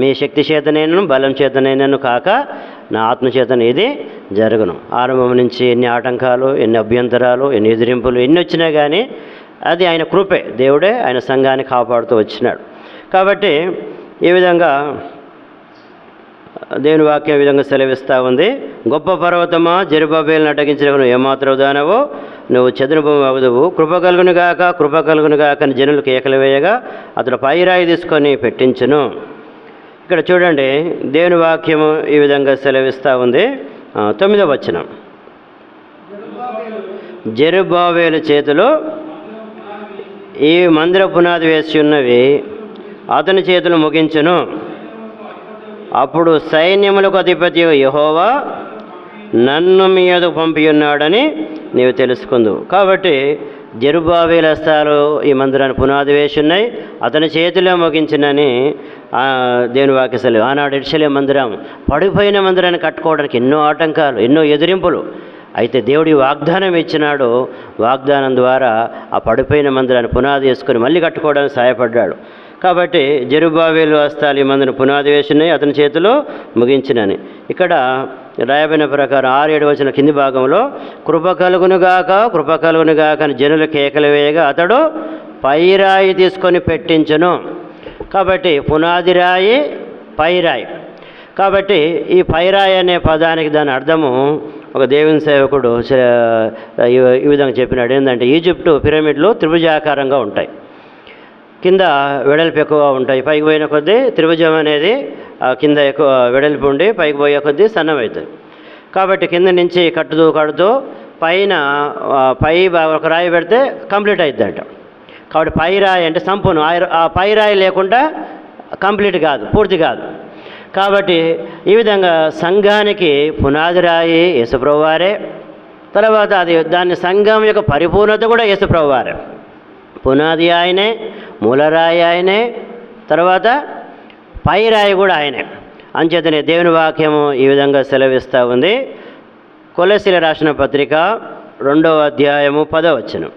మీ శక్తి చేతనైనను బలం చేతనైనను కాక నా ఆత్మచేతన ఇది జరుగును. ఆరంభం నుంచి ఎన్ని ఆటంకాలు, ఎన్ని అభ్యంతరాలు, ఎన్ని ఎదిరింపులు ఎన్ని వచ్చినా కానీ అది ఆయన కృపే. దేవుడే ఆయన సంఘాన్ని కాపాడుతూ వచ్చినాడు. కాబట్టి ఈ విధంగా దేవుని వాక్యం విధంగా సెలవిస్తూ ఉంది. గొప్ప పర్వతమా, జెరుబ్బాబేలును అడ్డగించిన ఏమాత్రం దానవో నువ్వు చెదిన భూమి అగుదువు. కృప కలుగును గాక అని జనులకు కేకలు వేయగా అతడు పైరాయి తీసుకొని పెట్టించును. ఇక్కడ చూడండి, దేవుని వాక్యము ఈ విధంగా సెలవిస్తూ ఉంది. 9వ వచనం. జెరుబ్బాబేలు చేతిలో ఈ మందిర పునాది వేసి ఉన్నవి అతని చేతులు ముగించును. అప్పుడు సైన్యములకు అధిపతి యెహోవా నన్ను మీ యొద్దకు పంపి ఉన్నాడని నీవు తెలుసుకుందువు. కాబట్టి జెరుబ్బాబేలు హస్తాలు ఈ మందిరాన్ని పునాది వేసి ఉన్నాయి, అతని చేతిలో ముగించినని దేవుని వాక్య సెలవు. ఆనాడు యెరూషలేము మందిరం పడిపోయిన మందిరాన్ని కట్టుకోవడానికి ఎన్నో ఆటంకాలు, ఎన్నో ఎదిరింపులు. అయితే దేవుడి వాగ్దానం ఇచ్చినాడు. వాగ్దానం ద్వారా ఆ పడిపోయిన మందిరాన్ని పునాది వేసుకొని మళ్ళీ కట్టుకోవడానికి సహాయపడ్డాడు. కాబట్టి జెరుబ్బాబేలు హస్తాలు ఈ మందిని పునాది వేసినాయి, అతని చేతిలో ముగించినని. ఇక్కడ రాయబడిన ప్రకారం 6-7 వచనం కింది భాగంలో కృప కలుగును గాక అని జనులు కేకలు వేయగా అతడు పైరాయి తీసుకొని పెట్టించును. కాబట్టి పునాది రాయి, పైరాయి. కాబట్టి ఈ పైరాయి అనే పదానికి దాని అర్థము ఒక దేవుని సేవకుడు ఈ విధంగా చెప్పినాడు. ఏంటంటే ఈజిప్టు పిరమిడ్లు త్రిభుజాకారంగా ఉంటాయి, కింద వెడల్పు ఎక్కువ ఉంటాయి. పైకి పోయిన కొద్దీ త్రిభుజం అనేది కింద ఎక్కువ వెడల్పు ఉండి పైకి పోయే కొద్దీ సన్నమవుతుంది. కాబట్టి కింద నుంచి కడుతూ పైన ఒక రాయి పెడితే కంప్లీట్ అవుతుందంట. కాబట్టి పైరాయి అంటే సంపూర్ణ, ఆ పైరాయి లేకుండా కంప్లీట్ కాదు, పూర్తి కాదు. కాబట్టి ఈ విధంగా సంఘానికి పునాది రాయి యేసుప్రభువారే, తర్వాత దాని సంఘం యొక్క పరిపూర్ణత కూడా యేసుప్రభు వారే. పునాది ఆయనే, మూలరాయి ఆయనే, తర్వాత పై రాయి కూడా ఆయనే. అంచేతనే దేవుని వాక్యము ఈ విధంగా సెలవిస్తూ ఉంది. కొలెస్సీల రాసిన పత్రిక 2వ అధ్యాయము 10వ వచనం.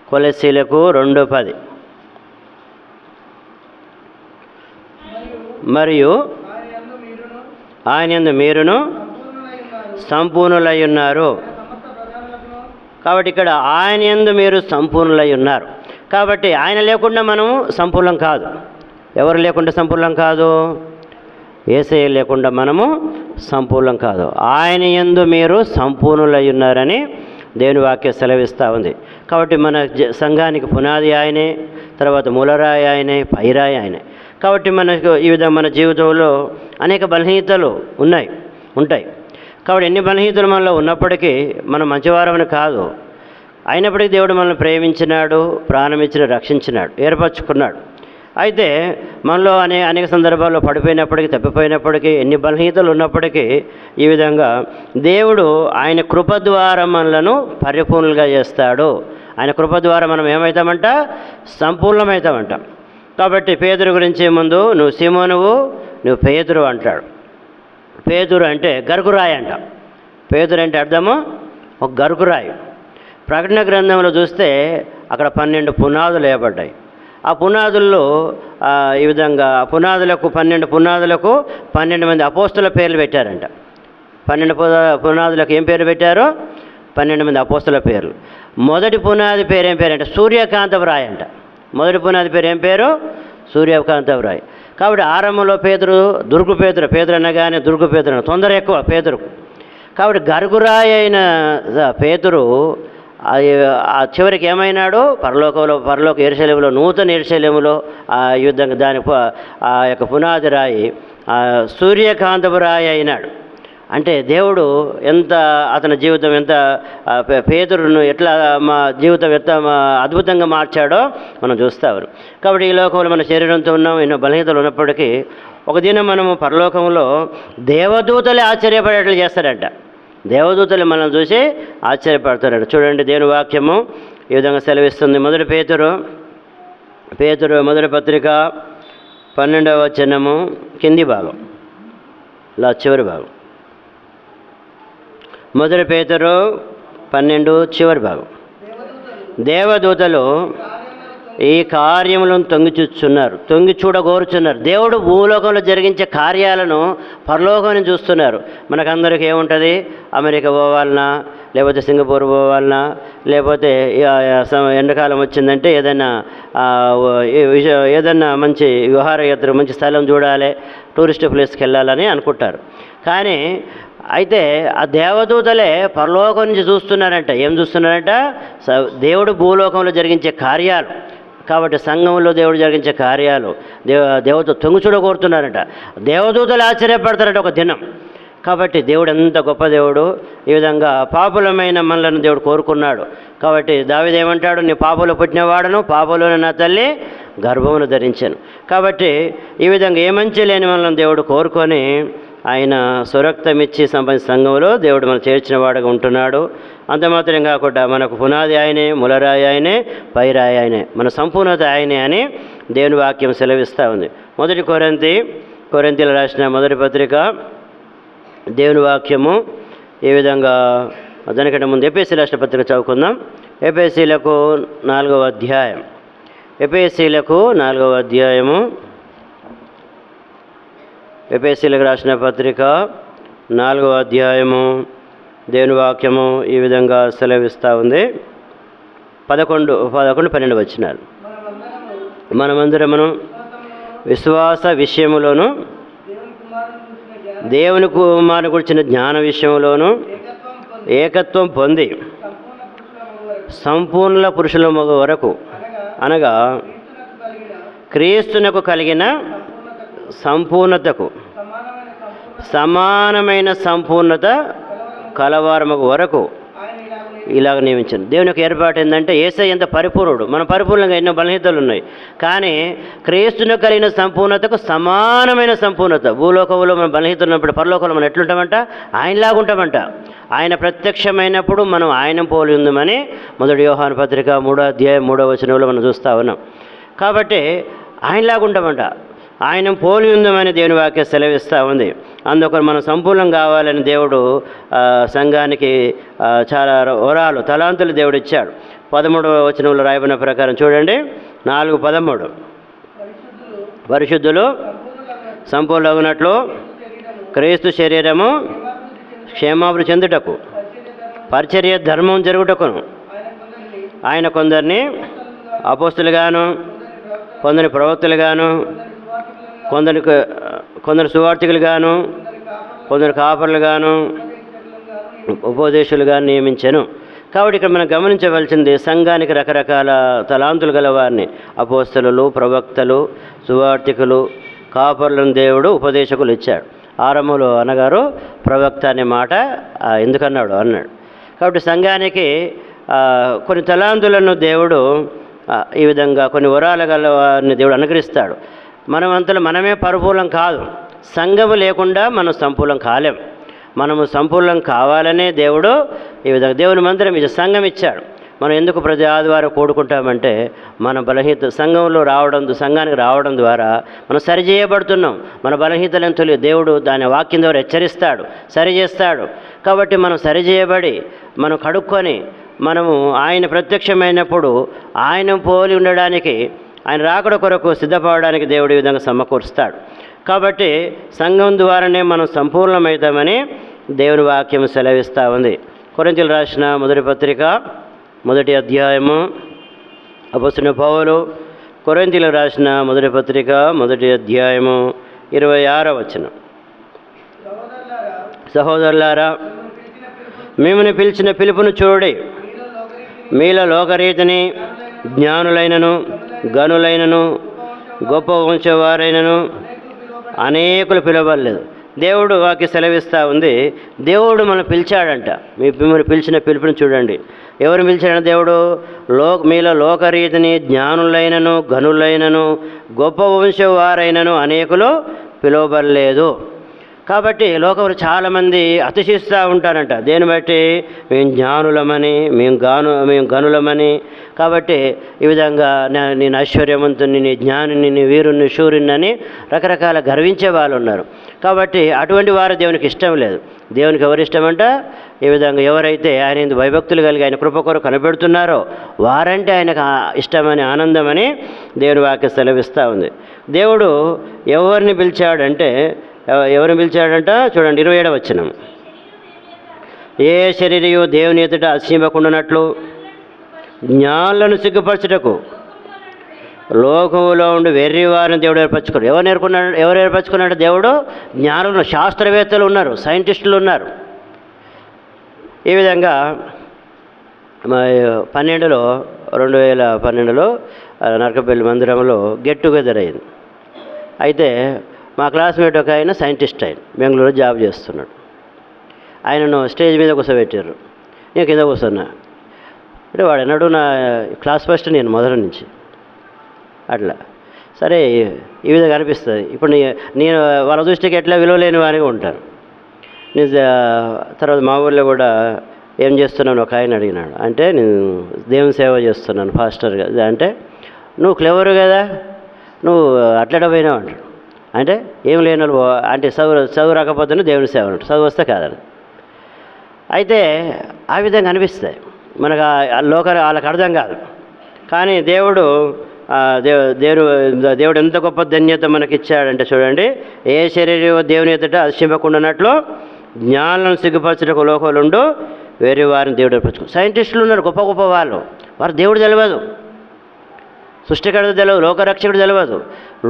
కొలెస్సీలకు 2:10. మరియు ఆయన యందు మీరును సంపూర్ణులై ఉన్నారు. కాబట్టి ఇక్కడ ఆయన యందు మీరు సంపూర్ణులై ఉన్నారు. కాబట్టి ఆయన లేకుండా మనము సంపూర్ణం కాదు. ఎవరు లేకుండా సంపూర్ణం కాదు? యేసయ్య లేకుండా మనము సంపూర్ణం కాదు. ఆయన యందు మీరు సంపూర్ణులై ఉన్నారని దేవుని వాక్యం సెలవిస్తూ ఉంది. కాబట్టి మన సంఘానికి పునాది ఆయనే, తర్వాత మూలరాయి ఆయనే, పైరాయి ఆయనే. కాబట్టి మనకు ఈ విధంగా మన జీవితంలో అనేక బలహీనతలు ఉంటాయి. కాబట్టి ఎన్ని బలహీనతలు మనలో ఉన్నప్పటికీ మనం మంచివారమని కాదు. అయినప్పటికీ దేవుడు మనల్ని ప్రేమించినాడు, ప్రాణం ఇచ్చిన, రక్షించినాడు, ఏర్పరచుకున్నాడు. అయితే మనలో అనేక సందర్భాల్లో పడిపోయినప్పటికీ, తప్పిపోయినప్పటికీ, ఎన్ని బలహీనతలు ఉన్నప్పటికీ ఈ విధంగా దేవుడు ఆయన కృప ద్వారా మనలను పరిపూర్ణులుగా చేస్తాడు. ఆయన కృప ద్వారా మనం ఏమవుతామంట? సంపూర్ణమవుతామంట. కాబట్టి పేతురు గురించి ముందు నువ్వు సీమోనువు, నువ్వు పేతురు అంటాడు. పేతురు అంటే గరుగురాయి అంట. పేతురు అంటే అర్థము ఒక గరుగురాయి. ప్రకటన గ్రంథంలో చూస్తే అక్కడ 12 పునాదులు వేయబడ్డాయి. ఆ పునాదుల్లో ఈ విధంగా 12 పునాదులకు 12 మంది అపోస్తుల పేర్లు పెట్టారంట. 12 పునాదులకు ఏం పేరు పెట్టారో? 12 మంది అపోస్తుల పేర్లు. మొదటి పునాది పేరు ఏం పేరంటే సూర్యకాంతపురాయి అంట. మొదటి పునాది పేరు ఏం పేరు? సూర్యకాంతపురాయి. కాబట్టి ఆరంభంలో దుర్గు పేతురు అనగానే దుర్గు పేతురు తొందర ఎక్కువ పేతురుకు. కాబట్టి గరుగురాయి అయిన పేతురు ఆ చివరికి ఏమైనాడు? పరలోక యెరూషలేములో, నూతన యెరూషలేములో ఆ యుద్ధంగా దాని ఆ యొక్క పునాది రాయి సూర్యకాంతపు రాయి అయినాడు. అంటే దేవుడు అతని జీవితం ఎంత పేతురును ఎట్లా జీవితం ఎంత అద్భుతంగా మార్చాడో మనం చూస్తాము. కాబట్టి ఈ లోకంలో మన శరీరంతో ఉన్నాం, ఎన్నో బలహీనతలు ఉన్నప్పటికీ ఒక దినం మనము పరలోకంలో దేవదూతలే ఆశ్చర్యపడేట్లు చేస్తారంట. దేవదూతలు మనం చూసి ఆశ్చర్యపడతారంట. చూడండి, దేవుని వాక్యము ఈ విధంగా సెలవిస్తుంది. మొదటి పేతురు మొదటి పత్రిక 12వ వచనము కింది భాగం, చివరి భాగం. మొదటి పేతురు 12 చివరి భాగం. దేవదూతలు ఈ కార్యములను తొంగి చూడగోరుచున్నారు. దేవుడు భూలోకంలో జరిగించే కార్యాలను పరలోకం చూస్తున్నారు. మనకందరికీ ఏముంటుంది? అమెరికా పోవాలన్నా, లేకపోతే సింగపూర్ పోవాలన్నా, లేకపోతే ఎండాకాలం వచ్చిందంటే ఏదన్నా మంచి విహారయాత్ర, మంచి స్థలం చూడాలి, టూరిస్ట్ ప్లేస్కి వెళ్ళాలని అనుకుంటారు. కానీ అయితే ఆ దేవదూతలే పరలోకం నుంచి చూస్తున్నారంట. ఏం చూస్తున్నారంట? దేవుడు భూలోకంలో జరిగించే కార్యాలు. కాబట్టి సంఘంలో దేవుడు జరిగించే కార్యాలు దేవత తొంగి చూడగోరుతున్నారంట. దేవదూతలు ఆశ్చర్యపడతారంట ఒక దినం. కాబట్టి దేవుడు ఎంత గొప్ప దేవుడు! ఈ విధంగా పాపులమైన మనలను దేవుడు కోరుకున్నాడు. కాబట్టి దావీదు ఏమంటాడు? నీ పాపంలో పుట్టినవాడను, పాపంలోనే నా తల్లి గర్భమును ధరించాను. కాబట్టి ఈ విధంగా ఏ మంచి లేని మనల్ని దేవుడు కోరుకొని ఆయన స్వరక్తమిచ్చి సంబంధించిన సంఘంలో దేవుడు మనం చేర్చిన వాడుగా ఉంటున్నాడు. అంత మాత్రం కాకుండా మనకు పునాది ఆయనే, మూలరాయి ఆయనే, పైరాయి ఆయనే, మన సంపూర్ణత ఆయనే అని దేవుని వాక్యం సెలవిస్తూ ఉంది. మొదటి కొరింథీయులకు రాసిన మొదటి పత్రిక దేవుని వాక్యము ఈ విధంగా, దానికంటే ముందు ఎఫెసీయులకు రాసిన పత్రిక చదువుకుందాం. ఎఫెసీయులకు 4వ అధ్యాయం. ఎఫెసీయులకు 4వ అధ్యాయము. ఎఫెసీయులకు రాసిన పత్రిక 4వ అధ్యాయము దేవుని వాక్యము ఈ విధంగా సెలవిస్తూ ఉంది. 11, 12 వచనాలు. మనమందరము విశ్వాస విషయములోను, దేవుని కుమారుని గురించిన జ్ఞాన విషయంలోను ఏకత్వం పొంది సంపూర్ణ పురుషుల వరకు, అనగా క్రీస్తునకు కలిగిన సంపూర్ణతకు సమానమైన సంపూర్ణత కలవారము వరకు ఇలాగ నియమించాను. దేవుని యొక్క ఏర్పాటు ఏంటంటే యేసయ్య ఎంత పరిపూర్ణుడు, మన పరిపూర్ణంగా ఎన్నో బలహీనతలు ఉన్నాయి, కానీ క్రీస్తును కలిగిన సంపూర్ణతకు సమానమైన సంపూర్ణత. భూలోకంలో మనం బలహీనతలు ఉన్నప్పుడు పరలోకంలో మనం ఎట్లుంటామంట, ఆయనలాగా ఉంటామంట. ఆయన ప్రత్యక్షమైనప్పుడు మనం ఆయన పోలి ఉందామని 1 యోహాను పత్రిక 3వ అధ్యాయం 3వ వచనంలో మనం చూస్తూ ఉన్నాం. కాబట్టి ఆయనలాగా ఉంటామంట, ఆయన పోలి ఉందామని దేవుని వాక్యం సెలవిస్తూ ఉంది. అందుకని మనం సంపూర్ణం కావాలని దేవుడు సంఘానికి చాలా వరాలు, తలాంతులు దేవుడు ఇచ్చాడు. 13వ వచనంలో రాయబడిన ప్రకారం చూడండి, 4:13 పరిశుద్ధులు సంపూర్ణగునట్లు క్రీస్తు శరీరము క్షేమాభివృద్ధి చెందుటకు పరిచర్య ధర్మం జరుగుటకును ఆయన కొందరిని అపోస్తులుగాను, కొందరి ప్రవక్తలుగాను, కొందరు సువార్థికులుగాను, కొందరు కాపరులుగాను, ఉపదేశులుగా నియమించాను. కాబట్టి ఇక్కడ మనం గమనించవలసింది, సంఘానికి రకరకాల తలాంతులు గల వారిని, అపోస్తలులు, ప్రవక్తలు, సువార్థికులు, కాపరులను దేవుడు ఉపదేశకులు ఇచ్చాడు. ఆరంభంలో అన్నగారు ప్రవక్త అనే మాట ఎందుకన్నాడు అన్నాడు. కాబట్టి సంఘానికి కొన్ని తలాంతులను దేవుడు ఈ విధంగా కొన్ని వరాల గల వారిని దేవుడు అనుగ్రహిస్తాడు. మనమంతలో మనమే పరిపూర్ణం కాదు, సంఘము లేకుండా మనం సంపూర్ణం కాలేం. మనము సంపూర్ణం కావాలనే దేవుడు ఈ విధంగా దేవుని మందిరం సంఘం ఇచ్చాడు. మనం ఎందుకు ప్రతి ఆదివారం కూడుకుంటామంటే మన బలహీనత సంఘానికి రావడం ద్వారా మనం సరిచేయబడుతున్నాం. మన బలహీనతలను తెలియదు, దేవుడు దాని వాక్యం ద్వారా హెచ్చరిస్తాడు, సరిచేస్తాడు. కాబట్టి మనం సరిచేయబడి మనం కడుక్కొని మనము ఆయన ప్రత్యక్షమైనప్పుడు ఆయన పోలి ఉండడానికి, ఆయన రాకడ కొరకు సిద్ధపడడానికి దేవుడు ఈ విధంగా సమకూరుస్తాడు. కాబట్టి సంఘం ద్వారానే మనం సంపూర్ణమవుతామని దేవుని వాక్యం సెలవిస్తూ ఉంది. కొరింథీయులకు రాసిన మొదటి పత్రిక 1వ అధ్యాయము, అపొస్తలుడైన పౌలు కొరింథీయులకు రాసిన మొదటి పత్రిక 1వ అధ్యాయము 26వ వచనం, సహోదరులారా మిమ్మల్ని పిలిచిన పిలుపును చూడి, మీలో లోకరీతిని జ్ఞానులైనను గనులైనను గొప్ప వంశవారైనను అనేకులు పిలవలేదు. దేవుడు వాక్య సెలవిస్తూ ఉంది. దేవుడు మనం పిలిచాడంట. మిమ్మల్ని పిలిచిన పిలుపుని చూడండి. ఎవరు పిలిచాడంట? దేవుడు మీలో లోకరీతిని జ్ఞానులైనను గనులైనను గొప్ప వంశవారైనను అనేకులు పిలువబడలేదు. కాబట్టి లోకంలో చాలామంది అతిశిస్తూ ఉంటారంట. దేన్ని బట్టి? మేము జ్ఞానులమని, మేము గనులమని. కాబట్టి ఈ విధంగా నేను ఐశ్వర్యవంతుని, నీ జ్ఞానిని, నీ వీరుని, శూరుని అని రకరకాల గర్వించే వాళ్ళు ఉన్నారు. కాబట్టి అటువంటి వారు దేవునికి ఇష్టం లేదు. దేవునికి ఎవరు ఇష్టమంట? ఈ విధంగా ఎవరైతే ఆయన భయభక్తులు కలిగి ఆయన కృప కొరకు కనబెడుతున్నారో వారంటే ఆయనకు ఇష్టమని, ఆనందమని దేవుని వాక్యం సెలవిస్తూ ఉంది. దేవుడు ఎవరిని పిలిచాడంటే, ఎవరిని పిలిచాడంట? చూడండి 27వ వచనం, ఏ శరీరయు దేవుని ఎదుట అసీమకుండానట్లు జ్ఞానులను సిగ్గుపరచుటకు లోకములో ఉండి వెర్రి వారిని దేవుడు ఏర్పరచుకున్నాడు. ఎవరు ఏర్పరచుకున్నాడు? దేవుడు జ్ఞానులు, శాస్త్రవేత్తలు ఉన్నారు, సైంటిస్టులు ఉన్నారు. ఈ విధంగా 2012లో నరకపల్లి మందిరంలో గెట్ టుగెదర్ అయింది. అయితే మా క్లాస్మేట్ ఒక ఆయన సైంటిస్ట్, ఆయన బెంగళూరు జాబ్ చేస్తున్నాడు. ఆయనను స్టేజ్ మీద కూర్చోబెట్టారు, నేను కింద కూర్చున్నా. అంటే వాడు అన్నాడు, నా క్లాస్ ఫస్ట్ నేను మొదటి నుంచి అట్లా. సరే, ఈ విధంగా అనిపిస్తుంది. ఇప్పుడు నేను వాళ్ళ దృష్టికి ఎట్లా విలువలేని వారిగా ఉంటాను. తర్వాత మా ఊళ్ళో కూడా ఏం చేస్తున్నాను ఒక ఆయన అడిగినాడు. అంటే నేను దేవుని సేవ చేస్తున్నాను ఫాస్టర్గా. అంటే నువ్వు క్లెవరు కదా, నువ్వు అట్లట పోయినావు అంటాడు. అంటే ఏం లేని వాళ్ళు అంటే చదువు రాకపోతేనే దేవుని సేవ అంటాడు, చదువు వస్తే కాదని. అయితే ఆ విధంగా అనిపిస్తాయి మనకు. వాళ్ళకి అర్థం కాదు. కానీ దేవుడు ఎంత గొప్ప ధన్యత మనకి ఇచ్చాడంటే చూడండి, ఏ శరీరం దేవుని ఎదుట అతిశయింపకుండానట్లు జ్ఞానాలను సిగ్గుపరచడానికి లోకంలో వేరే వారిని దేవుడు ఏర్పరచుకో. సైంటిస్టులు ఉన్నారు, గొప్ప గొప్ప వాళ్ళు. వారు దేవుడు తెలియదు, సృష్టికర్త తెలియదు, లోకరక్షకుడు తెలియదు.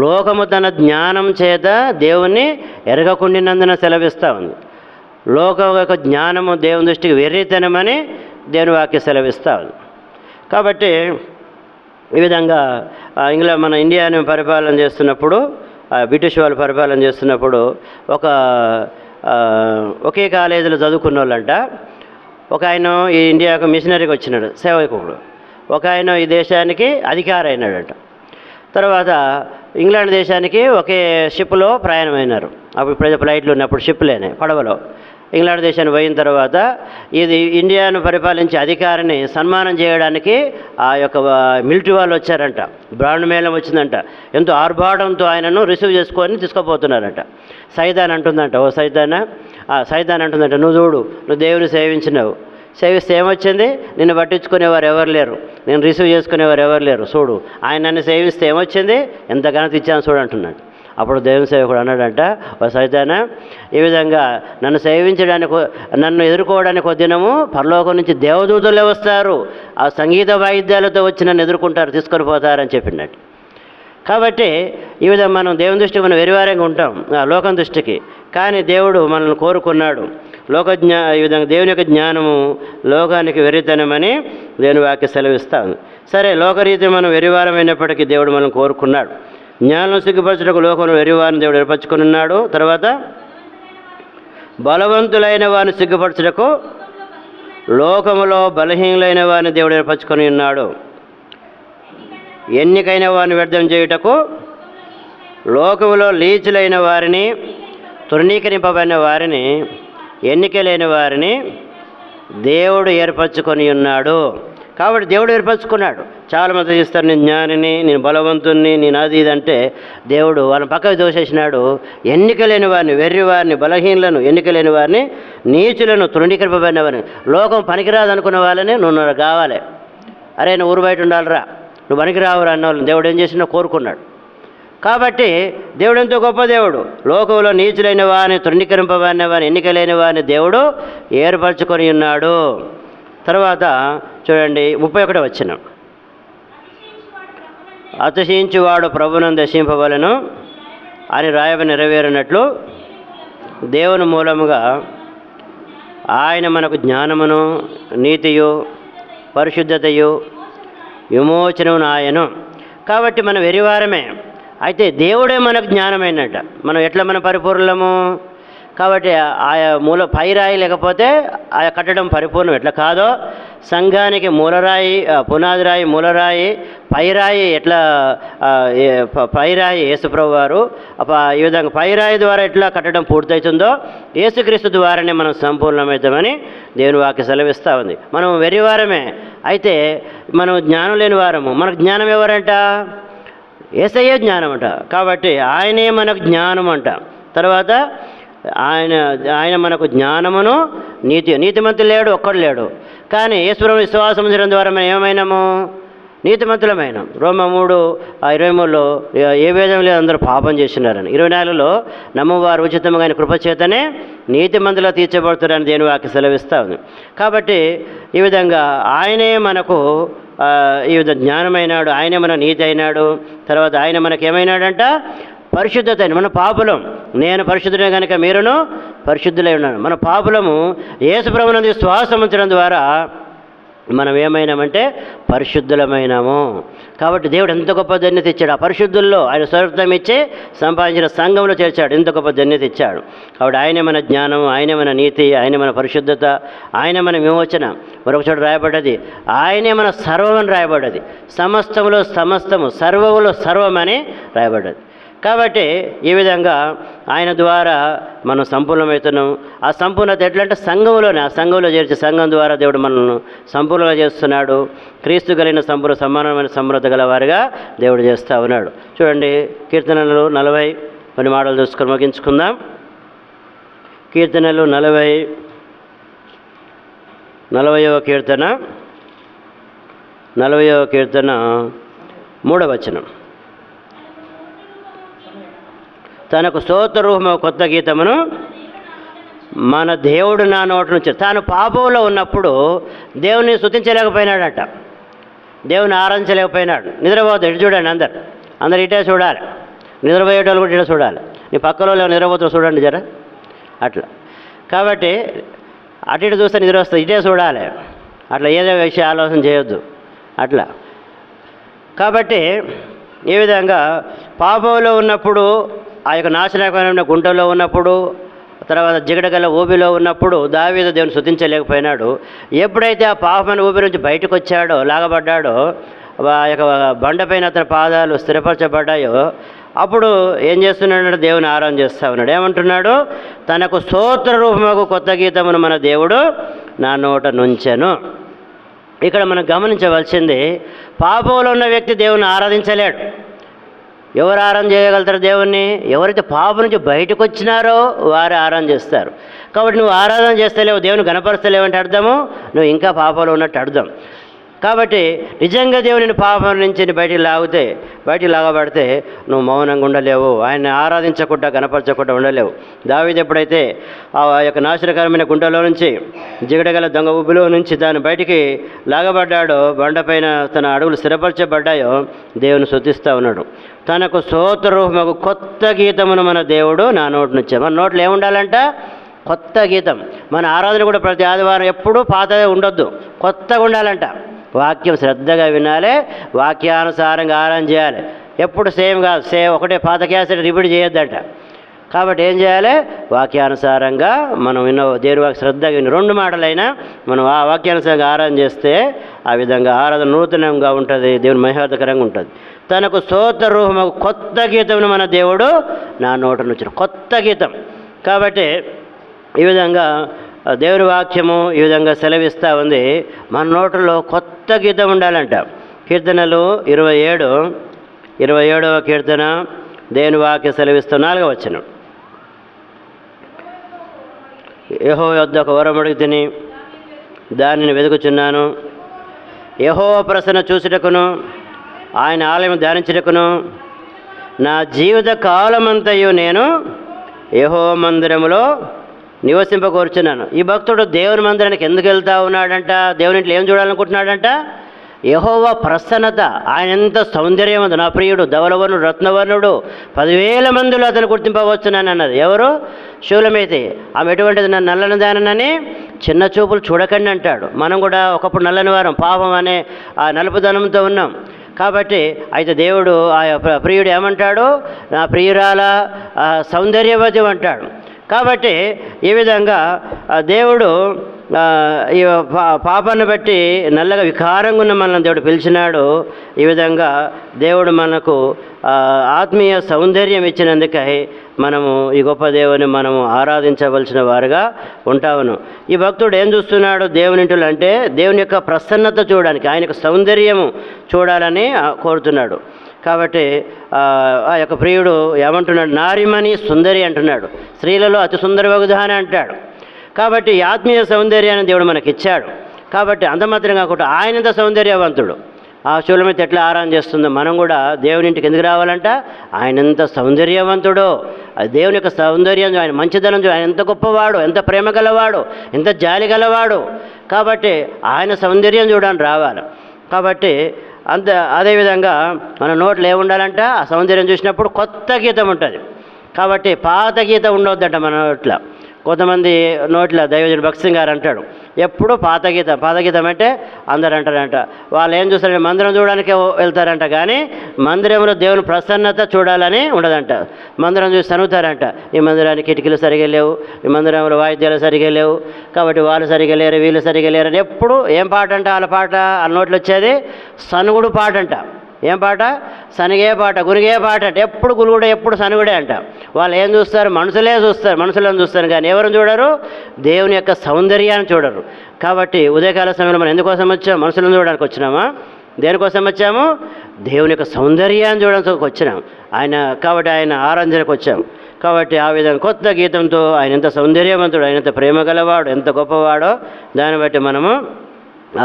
లోకము తన జ్ఞానం చేత దేవుణ్ణి ఎరగకుండినందున సెలవిస్తూ ఉంది. లోకం యొక్క జ్ఞానము దేవుని దృష్టికి వెర్రితనమని దేవుని వాక్య సెలవిస్తూ ఉంది. కాబట్టి ఈ విధంగా మన ఇండియాని పరిపాలన చేస్తున్నప్పుడు, బ్రిటిష్ వాళ్ళు పరిపాలన చేస్తున్నప్పుడు ఒకే కాలేజీలో చదువుకున్న వాళ్ళంట ఒక ఆయన ఈ ఇండియాకు మిషనరీకి వచ్చినాడు, సేవకుడు. ఒక ఆయన ఈ దేశానికి అధికారి అయినాడట. తర్వాత ఇంగ్లాండ్ దేశానికి ఒకే షిప్లో ప్రయాణమైనారు. అప్పుడు ఫ్లైట్లు ఉన్నప్పుడు షిప్లేనే, పడవలో. ఇంగ్లాండ్ దేశానికి పోయిన తర్వాత ఇది ఇండియాను పరిపాలించే అధికారిని సన్మానం చేయడానికి ఆ యొక్క మిలిటరీ వాళ్ళు వచ్చారంట. బ్రాండ్ మేళం వచ్చిందంట. ఎంతో ఆర్భాటంతో ఆయనను రిసీవ్ చేసుకొని తీసుకుపోతున్నారంట. సైదాన్ అంటుందంట, ఓ సైదానా, సైదాన్ అంటుందంట, నువ్వు చూడు, నువ్వు దేవుని సేవించినావు, సేవిస్తే ఏమొచ్చింది? నిన్ను పట్టించుకునేవారు ఎవరు లేరు, నేను రిసీవ్ చేసుకునేవారు ఎవరు లేరు, చూడు ఆయన నన్ను సేవిస్తే ఏమొచ్చింది, ఎంత ఘనత ఇచ్చాను చూడు అంటున్నాడు. అప్పుడు దేవుని సేవకుడు అన్నాడంట, ఓ సైతానా, ఈ విధంగా నన్ను సేవించడానికి, నన్ను ఎదుర్కోవడానికి ఒక దినము పరలోకం నుంచి దేవదూతలే వస్తారు, ఆ సంగీత వాయిద్యాలతో వచ్చి నన్ను ఎదుర్కొంటారు, తీసుకొని పోతారని చెప్పినట్టు. కాబట్టి ఈ విధంగా మనం దేవుని దృష్టికి మనం వెరివారంగా ఉంటాం, లోకం దృష్టికి. కానీ దేవుడు మనల్ని కోరుకున్నాడు. ఈ విధంగా దేవుని యొక్క జ్ఞానము లోకానికి వెర్రితనమని దేవుని వాక్య సెలవిస్తాను. సరే, లోకరీతి మనం వెరివారమైనప్పటికీ దేవుడు మనం కోరుకున్నాడు. జ్ఞానం సిగ్గుపరచుటకు లోకంలో వెరివారిని దేవుడు ఏర్పరచుకుని ఉన్నాడు. తర్వాత బలవంతులైన వారిని సిగ్గుపరచుటకు లోకములో బలహీనులైన వారిని దేవుడు ఏర్పరచుకొని ఉన్నాడు. ఎన్నికైన వారిని వ్యర్థం చేయుటకు లోకములో లీచులైన వారిని, తృణీకరింపబడిన వారిని, ఎన్నిక లేని వారిని దేవుడు ఏర్పరచుకొని ఉన్నాడు. కాబట్టి దేవుడు ఏర్పరచుకున్నాడు. చాలామంది చేస్తారు, నేను జ్ఞానిని, నేను బలవంతుణ్ణి, నేను అది ఇది అంటే దేవుడు వాళ్ళని పక్కకు దోసేసినాడు. ఎన్నిక లేని వారిని, వెర్రి వారిని, బలహీనులను, ఎన్నిక లేని వారిని, నీచులను, తృణీకరింపబడిన వారిని, లోకం పనికిరాదు అనుకున్న వాళ్ళని నువ్వు కావాలి, అరే నువ్వు ఊరు బయట ఉండాలిరా, నువ్వు పనికిరావురా అన్న వాళ్ళని దేవుడు ఏం చేసినా కోరుకున్నాడు. కాబట్టి దేవుడు ఎంతో గొప్ప దేవుడు. లోకంలో నీచులైన వారిని, తృణీకరింపబడిన వారిని, ఎన్నిక లేని వారిని దేవుడు ఏర్పరచుకొని ఉన్నాడు. తర్వాత చూడండి 31వ వచనం, అతిశయించువాడు ప్రభువునందు దర్శింపవలెను అని రాయబడి నెరవేరినట్లు దేవుని మూలముగా ఆయన మనకు జ్ఞానమును, నీతియు, పరిశుద్ధతయు, విమోచనమును ఆయను. కాబట్టి మనం వెరివారమే, అయితే దేవుడే మనకు జ్ఞానమైనట. మనం ఎట్లా మన పరిపూర్ణము? కాబట్టి ఆయా పైరాయి లేకపోతే ఆయా కట్టడం పరిపూర్ణం ఎట్లా కాదో, సంఘానికి మూలరాయి, పునాది రాయి, మూలరాయి, పైరాయి ఎట్లా పైరాయి యేసుప్రభు వారు, ఈ విధంగా పైరాయి ద్వారా ఎట్లా కట్టడం పూర్తవుతుందో యేసుక్రీస్తు ద్వారానే మనం సంపూర్ణమవుతామని దేవుని వాక్య సెలవిస్తూ ఉంది. మనం వెరివారమే, అయితే మనం జ్ఞానం లేని వారము. మనకు జ్ఞానం ఎవరంట? యేసయ్యే జ్ఞానం అంట. కాబట్టి ఆయనే మనకు జ్ఞానం అంట. తర్వాత ఆయన మనకు జ్ఞానమును, నీతిమంతులు లేడు, ఒక్కడు లేడు. కానీ యేసుప్రభువుని విశ్వాసం ఉంచడం ద్వారా మనం ఏమైనాము? నీతిమంతులమైన. రోమా 3:23లో ఏ భేదం లేదు, అందరూ పాపం చేసినారని. 24లో నమ్మవారు ఉచితంగా ఆయన కృపచేతనే నీతిమంతులుగా తీర్చబడుతారని దేని వాక్య సెలవిస్తూ ఉంది. కాబట్టి ఈ విధంగా ఆయనే మనకు ఈ విధంగా జ్ఞానమైనాడు, ఆయనే మన నీతి అయినాడు. తర్వాత ఆయన మనకు ఏమైనాడంట? పరిశుద్ధత. మన పాపులం, నేను పరిశుద్ధుడే కనుక మీరును పరిశుద్ధులై ఉన్నాను. మన పాపులము యేసుప్రభువునందు విశ్వాసం ఉంచడం ద్వారా మనం ఏమైనామంటే పరిశుద్ధులమైనాము. కాబట్టి దేవుడు ఎంత గొప్ప ధన్యత ఇచ్చాడు. ఆ పరిశుద్ధుల్లో ఆయన స్వరూపం ఇచ్చి సంపాదించిన సంఘంలో చేర్చాడు. ఎంత గొప్ప ధన్యత ఇచ్చాడు. కాబట్టి ఆయనే మన జ్ఞానం, ఆయనే మన నీతి, ఆయనే మన పరిశుద్ధత, ఆయనే మన విమోచన. మరొక చోట రాయబడ్డది ఆయనే మన సర్వమని రాయబడ్డది. సమస్తములో సమస్తము, సర్వములో సర్వమని రాయబడ్డది. కాబట్టి ఈ విధంగా ఆయన ద్వారా మనం సంపూర్ణమవుతున్నాం. ఆ సంపూర్ణత ఎట్లంటే సంఘంలోనే, ఆ సంఘంలో చేర్చే సంఘం ద్వారా దేవుడు మనల్ని సంపూర్ణంగా చేస్తున్నాడు. క్రీస్తు కలిగిన సమానమైన సమృద్ధ గలవారిగా దేవుడు చేస్తూ ఉన్నాడు. చూడండి, కీర్తనలు 40 కొన్ని మాటలు చూసుకొని ముగించుకుందాం. కీర్తనలు 40వ కీర్తన 3వ వచనం, తనకు స్తోత్రరూపము కొత్త గీతమును మన దేవుడు నా నోటి నుంచి. తాను పాపంలో ఉన్నప్పుడు దేవుని స్తుతించలేకపోయినాడట, దేవుని ఆరాధించలేకపోయినాడు. నిద్రపోతాడు. ఇటు చూడండి, అందరు ఇటే చూడాలి. నిద్రపోయేటోళ్ళు కూడా ఇటే చూడాలి. నీ పక్కలో నిద్రపోతారు చూడండి జర అట్లా. కాబట్టి అటు ఇటు చూస్తే నిద్ర వస్తుంది, ఇటే చూడాలి. అట్లా ఏదో విషయం ఆలోచన చేయొద్దు అట్లా. కాబట్టి ఈ విధంగా పాపంలో ఉన్నప్పుడు, ఆ యొక్క నాశనకరమైన గుంటలో ఉన్నప్పుడు, తర్వాత జిగడగల ఊబిలో ఉన్నప్పుడు దావీదు దేవుని స్తుతించలేకపోయినాడు. ఎప్పుడైతే ఆ పాపమైన ఊబి నుంచి బయటకు వచ్చాడో, లాగబడ్డాడో, ఆ యొక్క బండపైన అతని పాదాలు స్థిరపరచబడ్డాయో, అప్పుడు ఏం చేస్తున్నాడు? దేవుని ఆరాధన చేస్తూ ఉన్నాడు. ఏమంటున్నాడు? తనకు స్తోత్ర రూపముకు కొత్త గీతమును మన దేవుడు నా నోట నుంచెను. ఇక్కడ మనం గమనించవలసింది, పాపంలో ఉన్న వ్యక్తి దేవుని ఆరాధించలేడు. ఎవరు ఆరాధన చేయగలుగుతారు దేవుణ్ణి? ఎవరైతే పాపం నుంచి బయటకు వచ్చినారో వారు ఆరాధన చేస్తారు. కాబట్టి నువ్వు ఆరాధన చేస్తలేవు, దేవుని గణపరుస్తలేవు అంటే అర్థము నువ్వు ఇంకా పాపంలో ఉన్నట్టు అర్థం. కాబట్టి నిజంగా దేవుని పాపం నుంచి బయటికి లాగబడితే నువ్వు మౌనంగా ఉండలేవు, ఆయన్ని ఆరాధించకుండా గణపరచకుండా ఉండలేవు. దావీదు ఎప్పుడైతే ఆ యొక్క నాశనకరమైన గుంటలో నుంచి, జిగడగల దొంగ ఊబిలో నుంచి దాన్ని బయటికి లాగబడ్డాడో, బండపైన తన అడుగులు స్థిరపరచబడ్డాయో దేవుని స్తుతిస్తూ ఉన్నాడు. తనకు స్తోత్రరూపముకు కొత్త గీతమును మన దేవుడు నా నోటి నుంచి. మన నోట్లో ఏముండాలంట? కొత్త గీతం. మన ఆరాధన కూడా ప్రతి ఆదివారం ఎప్పుడూ పాతదే ఉండొద్దు, కొత్తగా ఉండాలంట. వాక్యం శ్రద్ధగా వినాలి, వాక్యానుసారంగా ఆరాధన చేయాలి. ఎప్పుడు సేమ్ కాదు, ఒకటే పాత క్యాసెట్ రిపీట్ చేయొద్దంట. కాబట్టి ఏం చేయాలి? వాక్యానుసారంగా మనం దేవుని వాక్య శ్రద్ధగా విని 2 మాటలైనా మనం ఆ వాక్యానుసారంగా ఆరాధన చేస్తే ఆ విధంగా ఆరాధన నూతనంగా ఉంటుంది, దేవుని మహిమార్థకరంగా ఉంటుంది. తనకు స్తోత్ర రూపముకు కొత్త గీతమును మన దేవుడు నా నోట నుంచి. కొత్త గీతం. కాబట్టి ఈ విధంగా దేవుని వాక్యము ఈ విధంగా సెలవిస్తూ ఉంది. మన నోటిలో కొత్త గీతం ఉండాలంట. కీర్తనలు 27వ కీర్తన దేవుని వాక్యం సెలవిస్తూ 4వ వచనం. యెహోవా యొద్ద ఒక వరం అడుగుతిని, దానిని వెతుకుచున్నాను. యెహోవా ప్రసన్న చూచుటకును ఆయన ఆలయం ధ్యానించుటకును నా జీవిత కాలమంతయు నేను యెహోవా మందిరములో నివసింపకూర్చున్నాను. ఈ భక్తుడు దేవుని మందిరానికి ఎందుకు వెళ్తా ఉన్నాడంట? దేవుని ఇంట్లో ఏం చూడాలనుకుంటున్నాడంట? యెహోవా ప్రసన్నత. ఆయన ఎంత సౌందర్యవంతు, నా ప్రియుడు, ధవలవర్ణుడు, రత్నవర్ణుడు, 10,000 మందిలో అతను గుర్తింపవచ్చునని అన్నది. ఎవరు? శూలమైతే. ఆమె ఎటువంటిది? నన్ను నల్లని దానని చిన్న చూపులు చూడకండి అంటాడు. మనం కూడా ఒకప్పుడు నల్లని వారం, పాపం అనే ఆ నలుపుదనంతో ఉన్నాం. కాబట్టి అయితే దేవుడు ఆ ప్రియుడు ఏమంటాడు? నా ప్రియురాల సౌందర్యవతి అంటాడు. కాబట్టి ఈ విధంగా దేవుడు ఈ పాపాన్ని బట్టి నల్లగా వికారంగా ఉన్న మనల్ని దేవుడు పిలిచినాడు. ఈ విధంగా దేవుడు మనకు ఆత్మీయ సౌందర్యం ఇచ్చినందుకై మనము ఈ గొప్ప దేవుని మనము ఆరాధించవలసిన వారుగా ఉంటాము. ఈ భక్తుడు ఏం చూస్తున్నాడు దేవుని ఇంటిలో అంటే? దేవుని యొక్క ప్రసన్నత చూడడానికి, ఆయన యొక్క సౌందర్యము చూడాలని కోరుతున్నాడు. కాబట్టి ఆ యొక్క ప్రియుడు ఏమంటున్నాడు? నారిమణి సుందరి అంటున్నాడు. స్త్రీలలో అతి సుందరవగుదాని అంటాడు. కాబట్టి ఆత్మీయ సౌందర్యాన్ని దేవుడు మనకిచ్చాడు. కాబట్టి అంత మాత్రం కాకుండా ఆయనంత సౌందర్యవంతుడు. ఆ శూలమైతే ఎట్లా ఆరాధన చేస్తుందో మనం కూడా దేవుని ఇంటికి ఎందుకు రావాలంట? ఆయన ఎంత సౌందర్యవంతుడో, అది దేవుని యొక్క సౌందర్యం, ఆయన మంచిదనం, ఆయన ఎంత గొప్పవాడు, ఎంత ప్రేమ గలవాడు, ఎంత జాలి గలవాడు. కాబట్టి ఆయన సౌందర్యం చూడడానికి రావాలి. కాబట్టి అదేవిధంగా మన నోట్లో ఏముండాలంట? ఆ సౌందర్యం చూసినప్పుడు కొత్త గీతం ఉంటుంది. కాబట్టి పాత గీతం ఉండవద్దంట మన నోట్లో. కొంతమంది నోట్ల దైవజనుడు భక్త్ సింగ్ గారు అంటాడు, ఎప్పుడు పాత గీతం అంటే అందరు అంటారంట. వాళ్ళు ఏం చూస్తారంటే మందిరం చూడడానికి వెళ్తారంట, కానీ మందిరంలో దేవుని ప్రసన్నత చూడాలని ఉండదంట. మందిరం చూసి చదువుతారంట, ఈ మందిరానికి కిటికీలు సరిగా లేవు, ఈ మందిరంలో వాయిద్యాలు సరిగా లేవు, కాబట్టి వాళ్ళు సరిగా లేరు, వీళ్ళు సరిగా లేరు అని ఎప్పుడు ఏం పాట అంట? వాళ్ళ పాట వాళ్ళ నోట్లు వచ్చేది సనుగుడు పాట అంట. ఏం పాట? సనిగే పాట, గురిగే పాట అంట. ఎప్పుడు గురుగుడే, ఎప్పుడు సనుగుడే అంట. వాళ్ళు ఏం చూస్తారు? మనుషులను చూస్తారు, కానీ ఎవరిని చూడరు? దేవుని యొక్క సౌందర్యాన్ని చూడరు. కాబట్టి ఉదయకాల సమయంలో మనం ఎందుకోసం వచ్చాము? మనుషులను చూడడానికి వచ్చినామా? దేనికోసం వచ్చాము? దేవుని యొక్క సౌందర్యాన్ని చూడడానికి వచ్చినాం. కాబట్టి ఆయన ఆరాధనకు వచ్చాము. కాబట్టి ఆ విధంగా కొత్త గీతంతో ఆయన ఎంత సౌందర్యవంతుడు, ఆయన ఎంత ప్రేమ గలవాడు, ఎంత గొప్పవాడో దాన్ని బట్టి మనము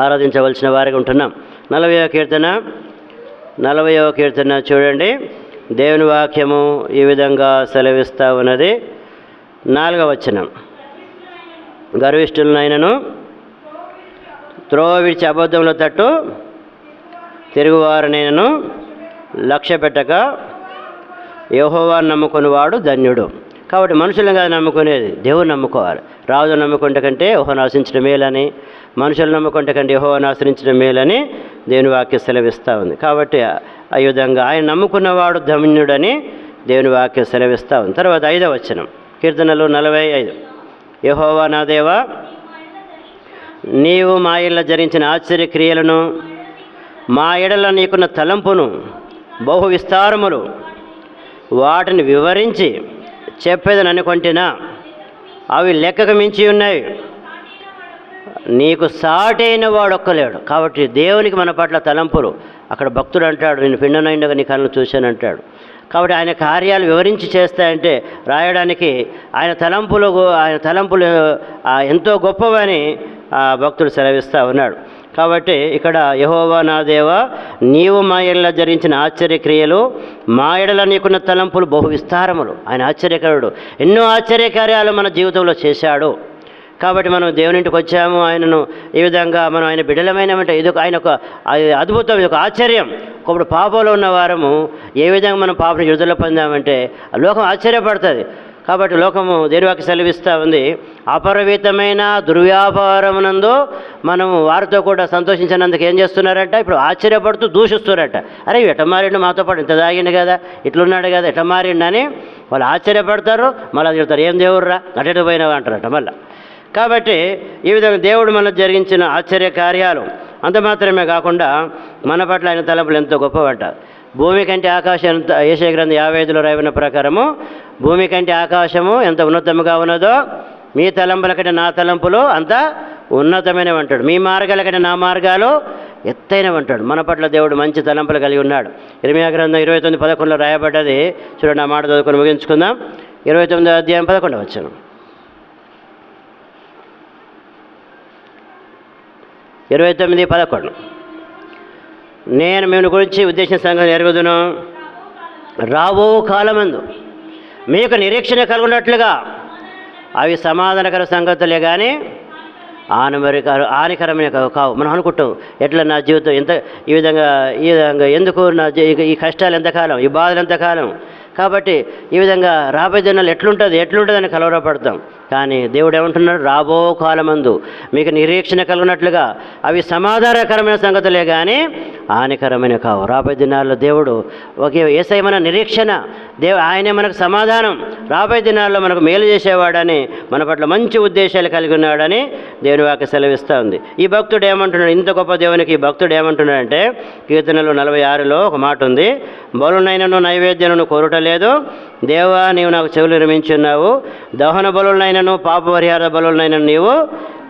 ఆరాధించవలసిన వారిగా ఉంటున్నాం. 40వ కీర్తన చూడండి. దేవుని వాక్యము ఈ విధంగా సెలవిస్తూ ఉన్నది. 4వ వచనం. గర్విష్ఠులనైనను త్రోవ విడిచి అబద్ధంలో తట్టు తిరుగువారనైనను లక్ష్య పెట్టక యెహోవాను నమ్ముకునేవాడు ధన్యుడు. కాబట్టి మనుషులను కాదు నమ్ముకునేది, దేవుని నమ్ముకోవాలి. రాజును నమ్ముకుంటే కంటే యెహోవాను ఆశ్రయించడం మేలని, మనుషులు నమ్ముకుంటే కంటే యెహోవాను ఆశ్రయించడం మేలని దేవుని వాక్యం సెలవిస్తూ ఉంది. కాబట్టి ఆ విధంగా ఆయన నమ్ముకున్నవాడు ధన్యుడని దేవుని వాక్యం సెలవిస్తూ ఉంది. తర్వాత 5వ వచనం. కీర్తనలు 45. యెహోవా నా దేవా, నీవు మా ఇళ్ళ జరిగించిన ఆశ్చర్యక్రియలను, మా ఎడల నీకున్న తలంపును బహు విస్తారములు, వాటిని వివరించి చెప్పేదని అనుకొంటినా అవి లెక్కకు మించి ఉన్నాయి. నీకు సాటైన వాడు ఒక్కలేడు. కాబట్టి దేవునికి మన పట్ల తలంపులు, అక్కడ భక్తుడు అంటాడు, నేను పిండనైండగా నీ కళ్ళను చూశాను అంటాడు. కాబట్టి ఆయన కార్యాలు వివరించి చేస్తాయంటే రాయడానికి ఆయన తలంపులు ఎంతో గొప్పవని భక్తుడు సెలవిస్తూ ఉన్నాడు. కాబట్టి ఇక్కడ యెహోవా నా దేవా, నీవు మా ఎడల జరిగించిన ఆశ్చర్యక్రియలు, మా ఎడల నీకున్న తలంపులు బహు విస్తారములు. ఆయన ఆశ్చర్యకరుడు, ఎన్నో ఆశ్చర్యకార్యాలు మన జీవితంలో చేశాడు. కాబట్టి మనం దేవుని ఇంటికి వచ్చాము, ఆయనను ఈ విధంగా మనం ఆయన బిడ్డలమైనమంటే ఇది ఆయన ఒక అద్భుతం, ఇది ఒక ఆశ్చర్యం. ఒకప్పుడు పాపంలో ఉన్న వారము ఏ విధంగా మనం పాపను విడుదల పొందామంటే లోకం ఆశ్చర్యపడుతుంది. కాబట్టి లోకము దేవునికి సెలవిస్తూ ఉంది, అపరిమితమైన దుర్వ్యాపారమునందు మనము వారితో కూడా సంతోషించినందుకు ఏం చేస్తున్నారంట, ఇప్పుడు ఆశ్చర్యపడుతూ దూషిస్తున్నారట. అరే ఎట మారిండు, మాతో పాటు ఇంత తాగిండు కదా, ఇట్లున్నాడు కదా, ఎట మారిండు అని వాళ్ళు ఆశ్చర్యపడతారు. మళ్ళీ చెప్తారు, ఏం దేవుడురా అటెటు పోయినావా అంటారట మళ్ళీ. కాబట్టి ఈ విధంగా దేవుడు మనకు జరిగించిన ఆశ్చర్య కార్యాలు అంత మాత్రమే కాకుండా మన పట్ల ఆయన తలంపులు ఎంతో గొప్పవంట. భూమి కంటే ఆకాశం ఎంత, యెషయా గ్రంథం 55లో రాయబడిన ప్రకారము భూమి కంటే ఆకాశము ఎంత ఉన్నతముగా ఉన్నదో మీ తలంపుల కంటే నా తలంపులు అంత ఉన్నతమైనవి అంటాడు. మీ మార్గాల కంటే నా మార్గాలు ఎత్తైనవి అంటాడు. మన పట్ల దేవుడు మంచి తలంపులు కలిగి ఉన్నాడు. ఇర్మీయా గ్రంథం 29:11 రాయబడ్డది. చూడండి, ఆ మాట చదువుకొని ముగించుకుందాం. 29వ అధ్యాయం 11వ వచనం. 29:11. నేను మీ గురించి ఉద్దేశించిన సంగతి ఎరుగుదును, రాబో కాలమందు మీకు నిరీక్షణ కలుగున్నట్లుగా అవి సమాధానకర సంగతులే కానీ హానికరమైన కావు. మనం అనుకుంటాం, ఎట్లా నా జీవితం ఎంత ఈ విధంగా ఎందుకు నా ఈ కష్టాలు ఎంతకాలం, ఈ బాధలు ఎంతకాలం. కాబట్టి ఈ విధంగా రాబోయే దినాలు ఎట్లుంటుందని కలవరపడతాం. కానీ దేవుడు ఏమంటున్నాడు, రాబో కాలమందు మీకు నిరీక్షణ కలిగినట్లుగా అవి సమాధానకరమైన సంగతులే కానీ హానికరమైన కావు. రాబోయే దినాల్లో దేవుడు యేసయ్య మన నిరీక్షణ, ఆయనే మనకు సమాధానం, రాబోయే దినాల్లో మనకు మేలు చేసేవాడని, మన పట్ల మంచి ఉద్దేశాలు కలిగి ఉన్నాడని దేవుని వాక్యం సెలవిస్తూ ఉంది. ఈ భక్తుడు ఏమంటున్నాడు, ఇంత గొప్ప దేవునికి ఈ భక్తుడు ఏమంటున్నాడంటే కీర్తనలు 46లో ఒక మాట ఉంది, బలునైనను నైవేద్యను కోరుటలేదు, దేవా నీవు నాకు చెవులు నిర్మించున్నావు, దహన బలులనైనను పాప పరిహార బలులనైనను నీవు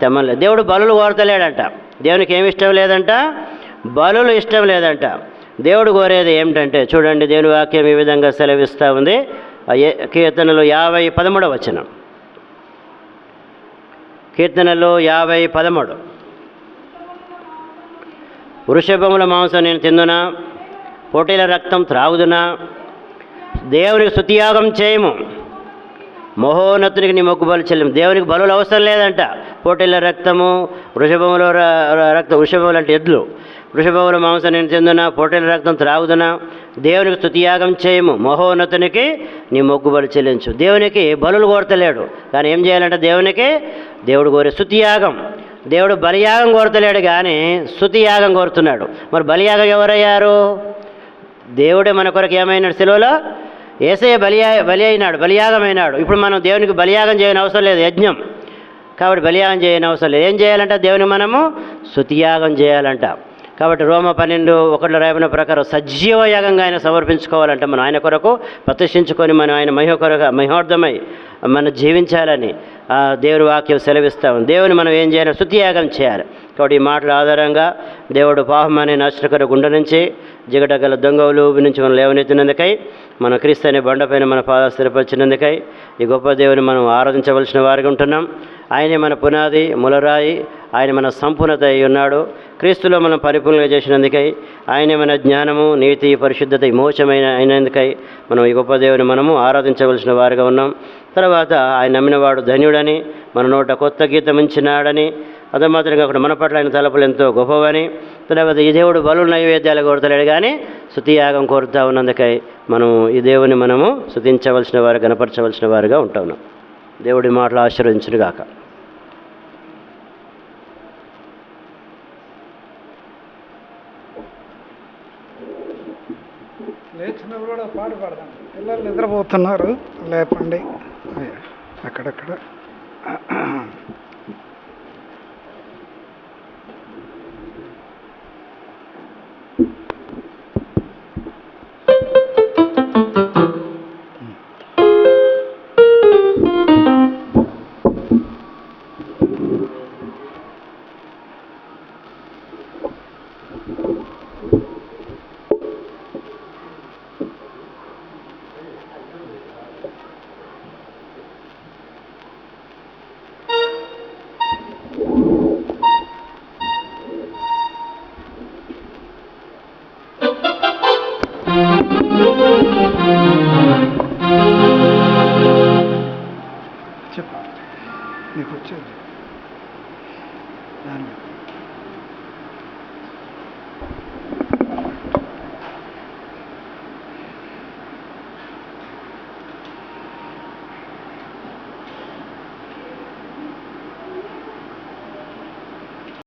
తెమ్మలేదు. దేవుడు బలులు కోరతలేడంట. దేవునికి ఏమి ఇష్టం లేదంట, బలులు ఇష్టం లేదంట. దేవుడు కోరేది ఏమిటంటే, చూడండి దేవుని వాక్యం ఈ విధంగా సెలవిస్తూ ఉంది. కీర్తనలు 50:13 వచనం. కీర్తనలు 50:13. వృషభముల మాంసం నేను తిందునా, పోటీల రక్తం త్రాగుదునా, దేవునికి స్తుతియాగం చేయము, మహోన్నతునికి నీ మొక్కుబలు చెల్లిము. దేవునికి బలులు అవసరం లేదంట. పోటీల రక్తము, వృషభముల రక్తం, వృషభములు అంటే ఎద్దులు, వృషభముల మాంసం నేను తిందునా, పోటీల రక్తం త్రాగుదునా, దేవునికి స్తుతియాగం చేయము, మహోన్నతునికి నీ మొక్కుబలు చెల్లించు. దేవునికి బలులు కోరతలేడు, కానీ ఏం చేయాలంటే దేవుడు కోరే స్తుతియాగం. దేవుడు బలియాగం కోరతలేడు కానీ స్తుతియాగం కోరుతున్నాడు. మరి బలియాగం ఎవరయ్యారు? దేవుడే మన కొరకు ఏమైనాడు, సెలవులో యేసయ్య బలి అయినాడు, బలియాగమైనాడు. ఇప్పుడు మనం దేవునికి బలియాగం చేయని అవసరం లేదు, యజ్ఞం. కాబట్టి బలియాగం చేయని అవసరం లేదు. ఏం చేయాలంట, దేవునికి మనము స్తుతియాగం చేయాలంట. కాబట్టి రోమ 12:1 రాయబడిన ప్రకారం సజీవ యాగంగా ఆయన సమర్పించుకోవాలంట. మనం ఆయన కొరకు ప్రతిష్ఠించుకొని మనం ఆయన మహిమార్థమై మనం జీవించాలని దేవుని వాక్యం సెలవిస్తాం. దేవుని మనం ఏం చేయాలి, స్తుతియాగం చేయాలి. కాబట్టి ఈ మాటల ఆధారంగా దేవుడు పాపం అనే నాశనకర గుండె నుంచి జిగటగల దొంగలు ఊబి నుంచి మనం లేవనెత్తినందుకై, మన క్రీస్తు అనే బండపైన మన పాదాలు స్థిరపరిచినందుకై ఈ గొప్ప దేవుని మనం ఆరాధించవలసిన వారిగా ఉంటున్నాం. ఆయనే మన పునాది, మూలరాయి, ఆయన మన సంపూర్ణత అయి ఉన్నాడు. క్రీస్తులో మనం పరిపూర్ణంగా చేసినందుకై ఆయనే మన జ్ఞానము, నీతి, పరిశుద్ధత, విమోచమైన అయినందుకై మనం ఈ గొప్ప దేవుని మనము ఆరాధించవలసిన వారిగా ఉన్నాం. తర్వాత ఆయన నమ్మినవాడు ధన్యుడని, మన నోట కొత్త గీతం ఉంచినాడని, అదే మాత్రం కాకుండా మన పట్ల ఆయన తలపులు ఎంతో గొప్పవని, తర్వాత ఈ దేవుడు బలులు నైవేద్యాలు కోరతలేడు కానీ స్తుతియాగం కోరుతూ ఉన్నందుకై మనం ఈ దేవుని మనము స్తుతించవలసిన వారు, గణపరచవలసిన వారుగా ఉంటున్నాం. దేవుడి మాటలు ఆశీర్వదించును గాక. లేచినప్పుడు కూడా పాట పాడదాం. పిల్లలు నిద్రపోతున్నారు, లేపండి. అక్కడక్కడ చెప్పు నీకు వచ్చేది దాన్ని